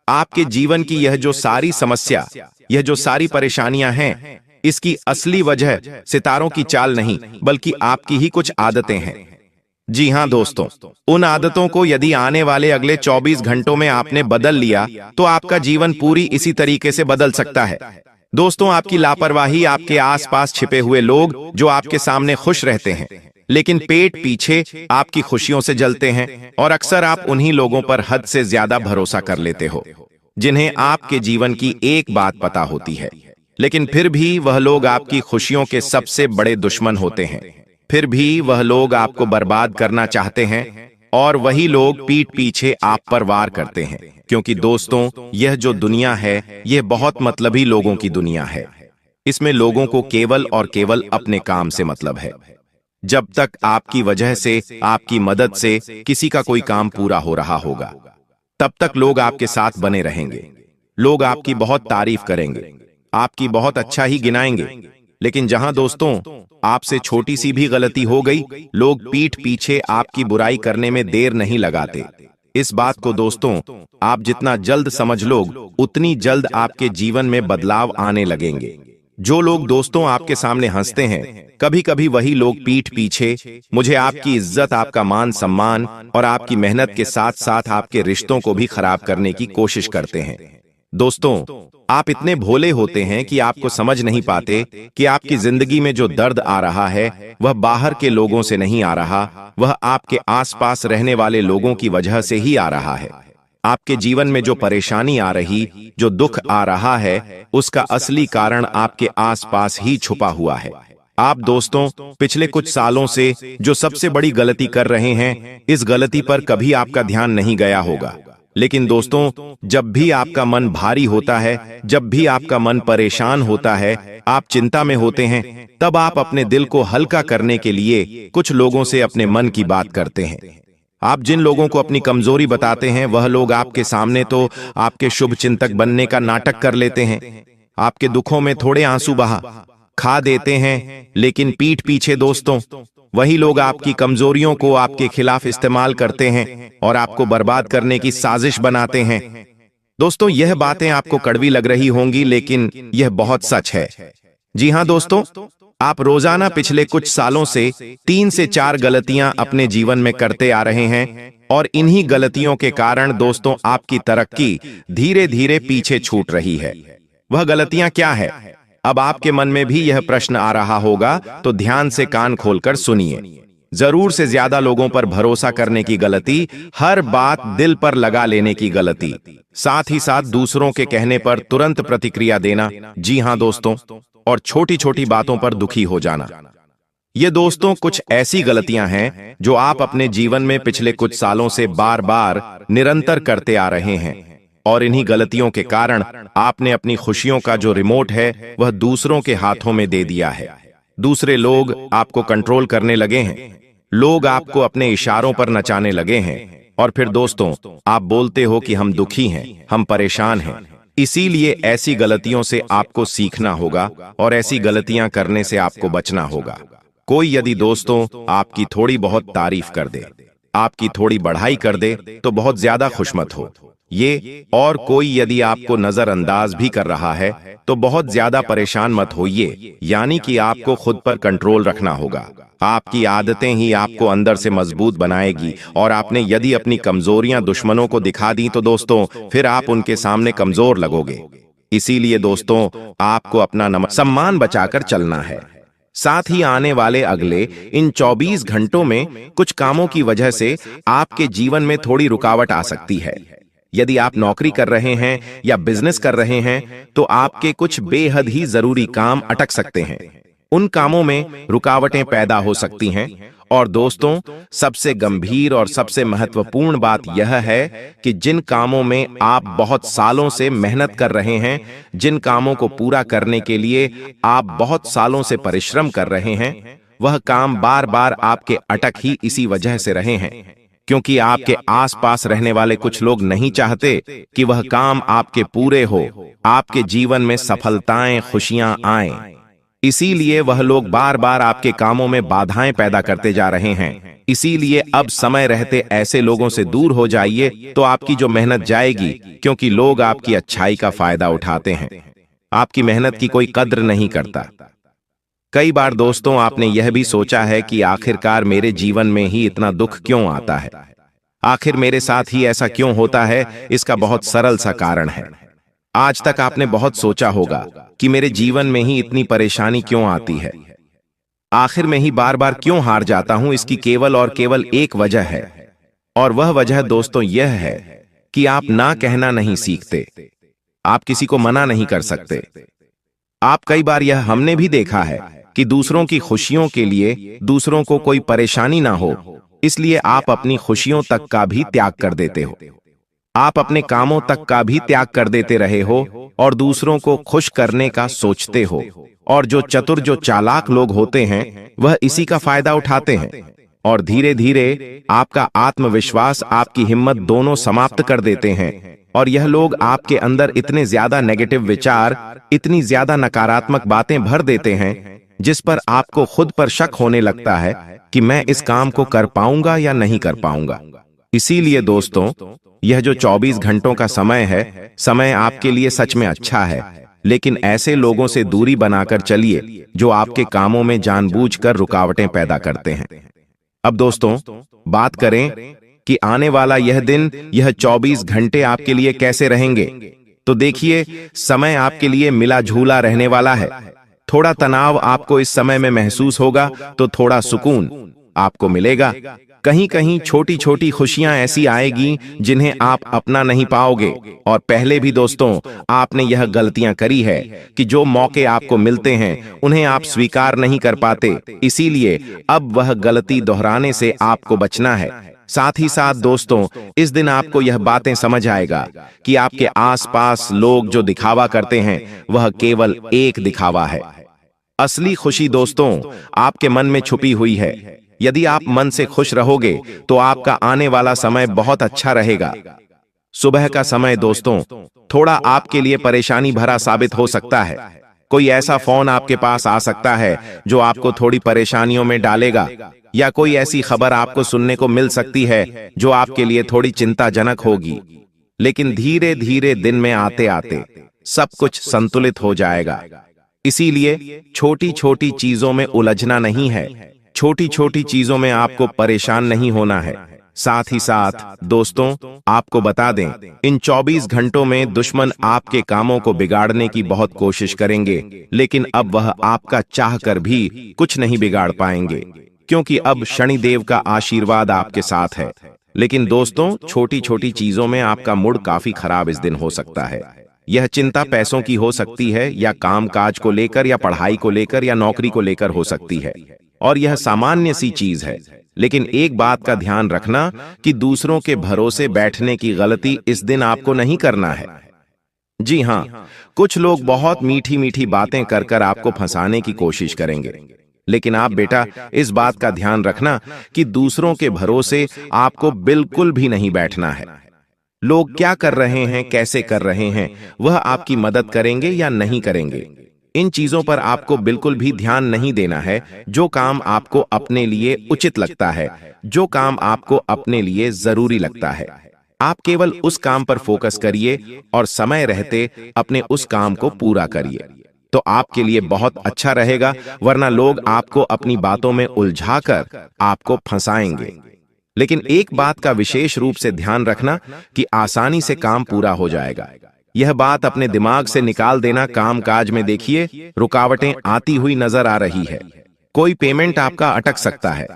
आपके जीवन की यह जो सारी समस्या, यह जो सारी परेशानियां हैं, इसकी असली वजह सितारों की चाल नहीं, बल्कि आपकी ही कुछ आदतें हैं। जी हां दोस्तों, उन आदतों को यदि आने वाले अगले 24 घंटों में आपने बदल लिया तो आपका जीवन पूरी इसी तरीके से बदल सकता है। दोस्तों, आपकी लापरवाही, आपके आसपास छिपे हुए लोग जो आपके सामने खुश रहते हैं लेकिन पेट पीछे आपकी खुशियों से जलते हैं, और अक्सर आप उन्हीं लोगों पर हद से ज्यादा भरोसा कर लेते हो जिन्हें आपके जीवन की एक बात पता होती है, लेकिन फिर भी वह लोग आपकी खुशियों के सबसे बड़े दुश्मन होते हैं। फिर भी वह लोग आपको बर्बाद करना चाहते हैं और वही लोग पीठ पीछे आप पर वार करते हैं, क्योंकि दोस्तों, यह जो दुनिया है, यह बहुत मतलबी लोगों की दुनिया है। इसमें लोगों को केवल और केवल अपने काम से मतलब है। जब तक आपकी वजह से, आपकी मदद से किसी का कोई काम पूरा हो रहा होगा, तब तक लोग आपके साथ बने रहेंगे। लोग आपकी बहुत तारीफ करेंगे, आपकी बहुत अच्छा ही गिनाएंगे। लेकिन जहां दोस्तों आपसे छोटी सी भी गलती हो गई, लोग पीठ पीछे आपकी बुराई करने में देर नहीं लगाते। इस बात को दोस्तों आप जितना जल्द समझ लोग, उतनी जल्द आपके जीवन में बदलाव आने लगेंगे। जो लोग दोस्तों आपके सामने हंसते हैं, कभी कभी वही लोग पीठ पीछे मुझे आपकी इज्जत, आपका मान सम्मान और आपकी मेहनत के साथ साथ आपके रिश्तों को भी खराब करने की कोशिश करते हैं। दोस्तों, आप इतने भोले होते हैं कि आपको समझ नहीं पाते कि आपकी जिंदगी में जो दर्द आ रहा है, वह बाहर के लोगों से नहीं आ रहा, वह आपके आसपास रहने वाले लोगों की वजह से ही आ रहा है। आपके जीवन में जो परेशानी आ रही, जो दुख आ रहा है, उसका असली कारण आपके आसपास ही छुपा हुआ है। आप दोस्तों पिछले कुछ सालों से जो सबसे बड़ी गलती कर रहे हैं, इस गलती पर कभी आपका ध्यान नहीं गया होगा। लेकिन दोस्तों, जब भी आपका मन भारी होता है, जब भी आपका मन परेशान होता है, आप चिंता में होते हैं, तब आप अपने दिल को हल्का करने के लिए कुछ लोगों से अपने मन की बात करते हैं। आप जिन लोगों को अपनी कमजोरी बताते हैं, वह लोग आपके सामने तो आपके शुभ चिंतक बनने का नाटक कर लेते हैं, आपके दुखों में थोड़े आंसू बहा खा देते हैं, लेकिन पीठ पीछे दोस्तों वही लोग आपकी कमजोरियों को आपके खिलाफ इस्तेमाल करते हैं और आपको बर्बाद करने की साजिश बनाते हैं। दोस्तों, यह बातें आपको कड़वी लग रही होंगी, लेकिन यह बहुत सच है। जी हाँ दोस्तों, आप रोजाना पिछले कुछ सालों से 3 से 4 गलतियां अपने जीवन में करते आ रहे हैं और इन्हीं गलतियों के कारण दोस्तों आपकी तरक्की धीरे धीरे पीछे छूट रही है। वह गलतियां क्या है? अब आपके मन में भी यह प्रश्न आ रहा होगा, तो ध्यान से कान खोलकर सुनिए। जरूर से ज्यादा लोगों पर भरोसा करने की गलती, हर बात दिल पर लगा लेने की गलती, साथ ही साथ दूसरों के कहने पर तुरंत प्रतिक्रिया देना, जी हाँ दोस्तों, और छोटी छोटी बातों पर दुखी हो जाना। ये दोस्तों कुछ ऐसी गलतियां हैं जो आप अपने जीवन में पिछले कुछ सालों से बार बार निरंतर करते आ रहे हैं और इन्हीं गलतियों के कारण आपने अपनी खुशियों का जो रिमोट है वह दूसरों के हाथों में दे दिया है। दूसरे लोग आपको कंट्रोल करने लगे हैं, लोग आपको अपने इशारों पर नचाने लगे हैं और फिर दोस्तों आप बोलते हो कि हम दुखी हैं, हम परेशान हैं। इसीलिए ऐसी गलतियों से आपको सीखना होगा और ऐसी गलतियां करने से आपको बचना होगा। कोई यदि दोस्तों आपकी थोड़ी बहुत तारीफ कर दे, आपकी थोड़ी बढ़ाई कर दे तो बहुत ज्यादा खुश मत हो। ये और कोई यदि आपको नजरअंदाज भी कर रहा है तो बहुत ज्यादा परेशान मत होइए, यानी कि आपको खुद पर कंट्रोल रखना होगा। आपकी आदतें ही आपको अंदर से मजबूत बनाएगी और आपने यदि अपनी कमजोरियां दुश्मनों को दिखा दी तो दोस्तों फिर आप उनके सामने कमजोर लगोगे। इसीलिए दोस्तों आपको अपना सम्मान बचाकर चलना है। साथ ही आने वाले अगले इन 24 घंटों में कुछ कामों की वजह से आपके जीवन में थोड़ी रुकावट आ सकती है। यदि आप नौकरी कर रहे हैं या बिजनेस कर रहे हैं तो आपके कुछ बेहद ही जरूरी काम अटक सकते हैं। उन कामों में रुकावटें पैदा हो सकती हैं और दोस्तों सबसे गंभीर और सबसे महत्वपूर्ण बात यह है कि जिन कामों में आप बहुत सालों से मेहनत कर रहे हैं, जिन कामों को पूरा करने के लिए आप बहुत सालों से परिश्रम कर रहे हैं, वह काम बार बार आपके अटक ही इसी वजह से रहे हैं क्योंकि आपके आसपास रहने वाले कुछ लोग नहीं चाहते कि वह काम आपके पूरे हो, आपके जीवन में सफलताएं खुशियां आएं। इसीलिए वह लोग बार बार आपके कामों में बाधाएं पैदा करते जा रहे हैं। इसीलिए अब समय रहते ऐसे लोगों से दूर हो जाइए तो आपकी जो मेहनत जाएगी, क्योंकि लोग आपकी अच्छाई का फायदा उठाते हैं, आपकी मेहनत की कोई कद्र नहीं करता। कई बार दोस्तों आपने यह भी सोचा है कि आखिरकार मेरे जीवन में ही इतना दुख क्यों आता है, आखिर मेरे साथ ही ऐसा क्यों होता है। इसका बहुत सरल सा कारण है। आज तक आपने बहुत सोचा होगा कि मेरे जीवन में ही इतनी परेशानी क्यों आती है, आखिर में ही बार बार क्यों हार जाता हूं। इसकी केवल और केवल एक वजह है और वह वजह दोस्तों यह है कि आप ना कहना नहीं सीखते, आप किसी को मना नहीं कर सकते। आप कई बार यह हमने भी देखा है कि दूसरों की खुशियों के लिए दूसरों को कोई परेशानी ना हो, इसलिए आप अपनी खुशियों तक का भी त्याग कर देते हो, आप अपने कामों तक का भी त्याग कर देते रहे हो और दूसरों को खुश करने का सोचते हो। और जो चतुर जो चालाक लोग होते हैं वह इसी का फायदा उठाते हैं और धीरे धीरे आपका आत्मविश्वास, आपकी हिम्मत दोनों समाप्त कर देते हैं। और यह लोग आपके अंदर इतने ज्यादा नेगेटिव विचार, इतनी ज्यादा नकारात्मक बातें भर देते हैं जिस पर आपको खुद पर शक होने लगता है कि मैं इस काम को कर पाऊंगा या नहीं कर पाऊंगा। इसीलिए दोस्तों यह जो 24 घंटों का समय है, समय आपके लिए सच में अच्छा है, लेकिन ऐसे लोगों से दूरी बनाकर चलिए जो आपके कामों में जानबूझकर रुकावटें पैदा करते हैं। अब दोस्तों बात करें कि आने वाला यह दिन, यह 24 घंटे आपके लिए कैसे रहेंगे, तो देखिए समय आपके लिए मिला झूला रहने वाला है। थोड़ा तनाव आपको इस समय में महसूस होगा तो थोड़ा सुकून आपको मिलेगा। कहीं कहीं छोटी छोटी खुशियां ऐसी आएगी जिन्हें आप अपना नहीं पाओगे। और पहले भी दोस्तों आपने यह गलतियां करी है कि जो मौके आपको मिलते हैं उन्हें आप स्वीकार नहीं कर पाते, इसीलिए अब वह गलती दोहराने से आपको बचना है। साथ ही साथ दोस्तों इस दिन आपको यह बातें समझ आएगा कि आपके आसपास लोग जो दिखावा करते हैं वह केवल एक दिखावा है। असली खुशी दोस्तों आपके मन में छुपी हुई है। यदि आप मन से खुश रहोगे तो आपका आने वाला समय बहुत अच्छा रहेगा। सुबह का समय दोस्तों थोड़ा आपके लिए परेशानी भरा साबित हो सकता है। कोई ऐसा फोन आपके पास आ सकता है जो आपको थोड़ी परेशानियों में डालेगा, या कोई ऐसी खबर आपको सुनने को मिल सकती है जो आपके लिए थोड़ी चिंताजनक होगी। लेकिन धीरे धीरे दिन में आते आते सब कुछ संतुलित हो जाएगा। इसीलिए छोटी छोटी चीजों में उलझना नहीं है, छोटी छोटी चीजों में आपको परेशान नहीं होना है। साथ ही साथ दोस्तों, आपको बता दें, इन 24 घंटों में दुश्मन आपके कामों को बिगाड़ने की बहुत कोशिश करेंगे, लेकिन अब वह आपका चाहकर भी कुछ नहीं बिगाड़ पाएंगे, क्योंकि अब शनिदेव का आशीर्वाद आपके साथ है। लेकिन दोस्तों, छोटी छोटी चीजों में आपका मूड काफी खराब इस दिन हो सकता है। यह चिंता पैसों की हो सकती है, या काम काज को लेकर, या पढ़ाई को लेकर, या नौकरी को लेकर हो सकती है, और यह सामान्य सी चीज है। लेकिन एक बात का ध्यान रखना कि दूसरों के भरोसे बैठने की गलती इस दिन आपको नहीं करना है। जी हां, कुछ लोग बहुत मीठी मीठी बातें कर कर आपको फंसाने की कोशिश करेंगे, लेकिन आप बेटा इस बात का ध्यान रखना कि दूसरों के भरोसे आपको बिल्कुल भी नहीं बैठना है। लोग क्या कर रहे हैं, कैसे कर रहे हैं, वह आपकी मदद करेंगे या नहीं करेंगे, इन चीजों पर आपको बिल्कुल भी ध्यान नहीं देना है। जो काम आपको अपने लिए उचित लगता है, जो काम आपको अपने लिए जरूरी लगता है, आप केवल उस काम पर फोकस करिए और समय रहते अपने उस काम को पूरा करिए, तो आपके लिए बहुत अच्छा रहेगा। वरना लोग आपको अपनी बातों में उलझाकर आपको फंसाएंगे। लेकिन एक बात का विशेष रूप से ध्यान रखना कि आसानी से काम पूरा हो जाएगा। यह बात अपने दिमाग से निकाल देना। काम काज में देखिए रुकावटें आती हुई नजर आ रही है। कोई पेमेंट आपका अटक सकता है,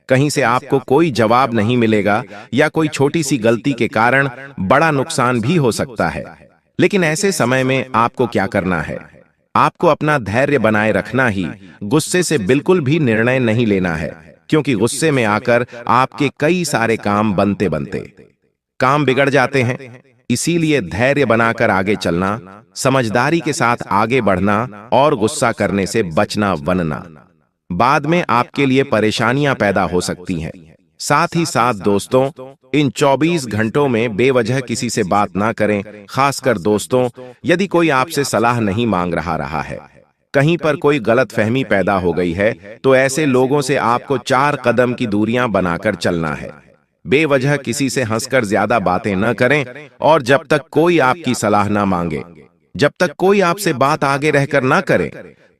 कहीं से आपको कोई जवाब नहीं मिलेगा, या कोई छोटी सी गलती के कारण बड़ा नुकसान भी हो सकता है। लेकिन ऐसे समय में आपको क्या करना है? आपको अपना धैर्य बनाए रखना ही, गुस्से से बिल्कुल भी निर्णय नहीं लेना है, क्योंकि गुस्से में आकर आपके कई सारे काम बनते बनते काम बिगड़ जाते हैं। इसीलिए धैर्य बनाकर आगे चलना, समझदारी के साथ आगे बढ़ना और गुस्सा करने से बचना वरना बाद में आपके लिए परेशानियां पैदा हो सकती हैं। साथ ही साथ दोस्तों, इन 24 घंटों में बेवजह किसी से बात ना करें। खासकर दोस्तों, यदि कोई आपसे सलाह नहीं मांग रहा है, कहीं पर कोई गलतफहमी पैदा हो गई है, तो ऐसे लोगों से आपको 4 कदम की दूरियां बनाकर चलना है। बेवजह किसी से हंसकर ज्यादा बातें न करें, और जब तक कोई आपकी सलाह ना मांगे, जब तक कोई आपसे बात आगे रहकर ना करे,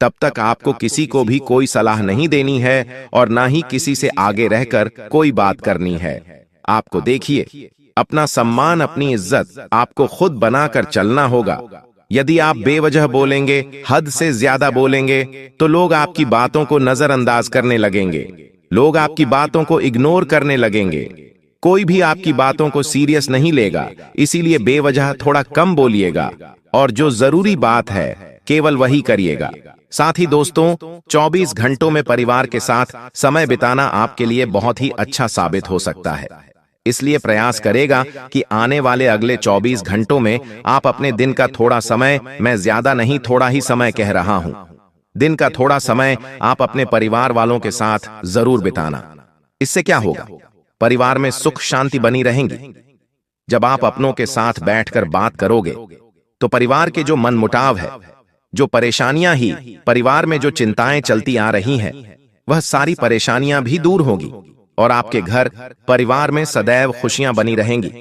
तब तक आपको किसी को भी कोई सलाह नहीं देनी है, और ना ही किसी से आगे रहकर कोई बात करनी है। आपको देखिए, अपना सम्मान, अपनी इज्जत आपको खुद बनाकर चलना होगा। यदि आप बेवजह बोलेंगे, हद से ज्यादा बोलेंगे, तो लोग आपकी बातों को नजरअंदाज करने लगेंगे, लोग आपकी बातों को इग्नोर करने लगेंगे। कोई भी आपकी बातों को सीरियस नहीं लेगा। इसीलिए बेवजह थोड़ा कम बोलिएगा, और जो जरूरी बात है केवल वही करिएगा। साथ ही दोस्तों, 24 घंटों में परिवार के साथ समय बिताना आपके लिए बहुत ही अच्छा साबित हो सकता है। इसलिए प्रयास करेगा कि आने वाले अगले 24 घंटों में आप अपने दिन का थोड़ा समय, मैं ज्यादा नहीं थोड़ा ही समय कह रहा हूं, दिन का थोड़ा समय आप अपने परिवार वालों के साथ जरूर बिताना। इससे क्या होगा? परिवार में सुख शांति बनी रहेंगी। जब आप अपनों के साथ बैठकर बात करोगे, तो परिवार के जो मनमुटाव है, जो परेशानियां ही परिवार में जो चिंताएं चलती आ रही हैं, वह सारी परेशानियां भी दूर होंगी, और आपके घर परिवार में सदैव खुशियां बनी रहेंगी।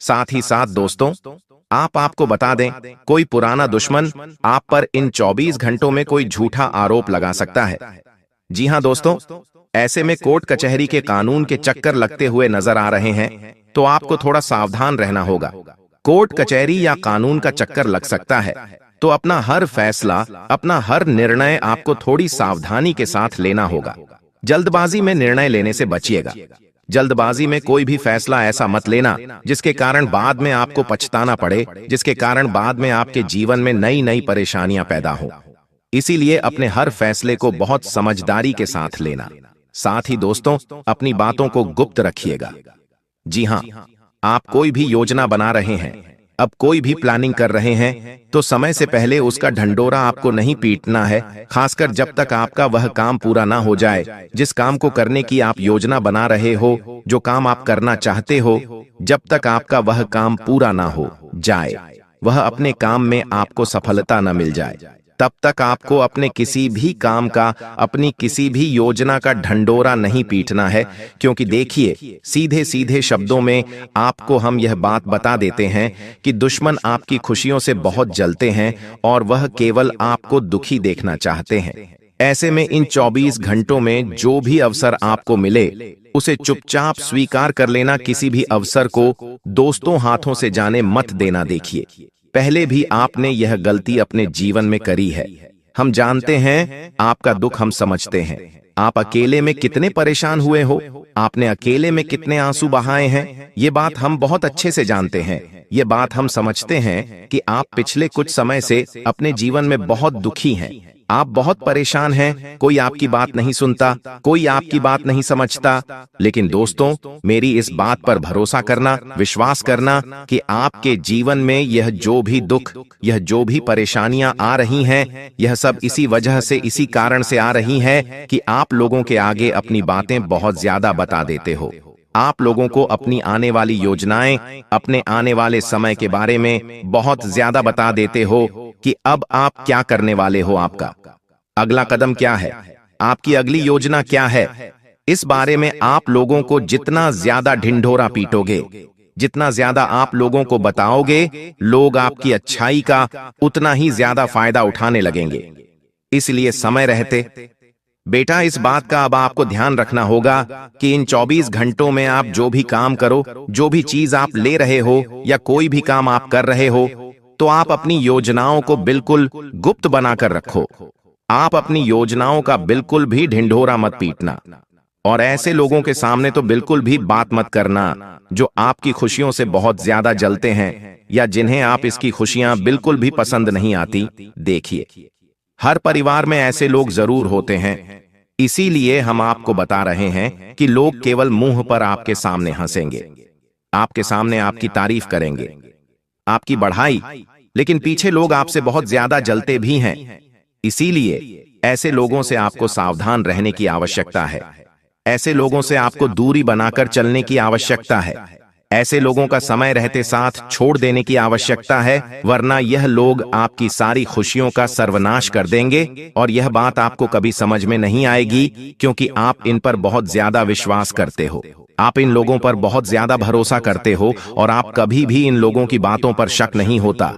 साथ ही साथ दोस्तों, आपको बता दें, कोई पुराना दुश्मन आप पर इन 24 घंटों में कोई झूठा आरोप लगा सकता है। जी हां दोस्तों, ऐसे में कोर्ट कचहरी के कानून के चक्कर लगते हुए नजर आ रहे हैं, तो आपको थोड़ा सावधान रहना होगा। कोर्ट कचहरी या कानून का चक्कर लग सकता है, तो अपना हर फैसला, अपना हर निर्णय आपको थोड़ी सावधानी के साथ लेना होगा। जल्दबाजी में निर्णय लेने से बचिएगा। जल्दबाजी में कोई भी फैसला ऐसा मत लेना जिसके कारण बाद में आपको पछताना पड़े, जिसके कारण बाद में आपके जीवन में नई नई परेशानियां पैदा हो। इसीलिए अपने हर फैसले को बहुत समझदारी के साथ लेना। साथ ही दोस्तों, अपनी बातों को गुप्त रखिएगा। जी हां, आप कोई भी योजना बना रहे हैं, अब कोई भी प्लानिंग कर रहे हैं, तो समय से पहले उसका ढंढोरा आपको नहीं पीटना है। खासकर जब तक आपका वह काम पूरा ना हो जाए जिस काम को करने की आप योजना बना रहे हो, जो काम आप करना चाहते हो, जब तक आपका वह काम पूरा ना हो जाए, वह अपने काम में आपको सफलता न मिल जाए, तब तक आपको अपने किसी भी काम का, अपनी किसी भी योजना का ढंढोरा नहीं पीटना है, क्योंकि देखिए, सीधे सीधे शब्दों में आपको हम यह बात बता देते हैं कि दुश्मन आपकी खुशियों से बहुत जलते हैं और वह केवल आपको दुखी देखना चाहते हैं। ऐसे में इन 24 घंटों में जो भी अवसर आपको मिले उसे चुपचाप स्वीकार कर लेना। किसी भी अवसर को दोस्तों हाथों से जाने मत देना। देखिए, पहले भी आपने यह गलती अपने जीवन में करी है। हम जानते हैं, आपका दुख हम समझते हैं। आप अकेले में कितने परेशान हुए हो, आपने अकेले में कितने आंसू बहाए हैं, ये बात हम बहुत अच्छे से जानते हैं। ये बात हम समझते हैं कि आप पिछले कुछ समय से अपने जीवन में बहुत दुखी हैं। आप बहुत परेशान हैं, कोई आपकी बात नहीं सुनता, कोई आपकी बात नहीं समझता। लेकिन दोस्तों, मेरी इस बात पर भरोसा करना, विश्वास करना कि आपके जीवन में यह जो भी दुख, यह जो भी परेशानियां आ रही हैं, यह सब इसी वजह से, इसी कारण से आ रही हैं कि आप लोगों के आगे अपनी बातें बहुत ज्यादा बता देते हो। आप लोगों को अपनी आने वाली योजनाएं, अपने आने वाले समय के बारे में बहुत ज्यादा बता देते हो कि अब आप क्या करने वाले हो, आपका अगला कदम क्या है, आपकी अगली योजना क्या है। इस बारे में आप लोगों को जितना ज्यादा ढिंढोरा पीटोगे, जितना ज्यादा आप लोगों को बताओगे, लोग आपकी अच्छाई का उतना ही ज्यादा फायदा उठाने लगेंगे। इसलिए समय रहते बेटा, इस बात का अब आपको ध्यान रखना होगा कि इन 24 घंटों में आप जो भी काम करो, जो भी चीज आप ले रहे हो या कोई भी काम आप कर रहे हो, तो आप अपनी योजनाओं को बिल्कुल गुप्त बनाकर रखो। आप अपनी योजनाओं का बिल्कुल भी ढिंढोरा मत पीटना और ऐसे लोगों के सामने तो बिल्कुल भी बात मत करना जो आपकी खुशियों से बहुत ज्यादा जलते हैं या जिन्हें आप इसकी खुशियां बिल्कुल भी पसंद नहीं आती। देखिए, हर परिवार में ऐसे लोग जरूर होते हैं, इसीलिए हम आपको बता रहे हैं कि लोग केवल मुंह पर आपके सामने हंसेंगे, आपके सामने आपकी तारीफ करेंगे, आपकी बढ़ाई, लेकिन पीछे लोग आपसे बहुत ज्यादा जलते भी हैं। इसीलिए ऐसे लोगों से आपको सावधान रहने की आवश्यकता है। ऐसे लोगों से आपको दूरी बनाकर चलने की आवश्यकता है। ऐसे लोगों का समय रहते साथ छोड़ देने की आवश्यकता है, वरना यह लोग आपकी सारी खुशियों का सर्वनाश कर देंगे और यह बात आपको कभी समझ में नहीं आएगी, क्योंकि आप इन पर बहुत ज्यादा विश्वास करते हो, आप इन लोगों पर बहुत ज्यादा भरोसा करते हो और आप कभी भी इन लोगों की बातों पर शक नहीं होता।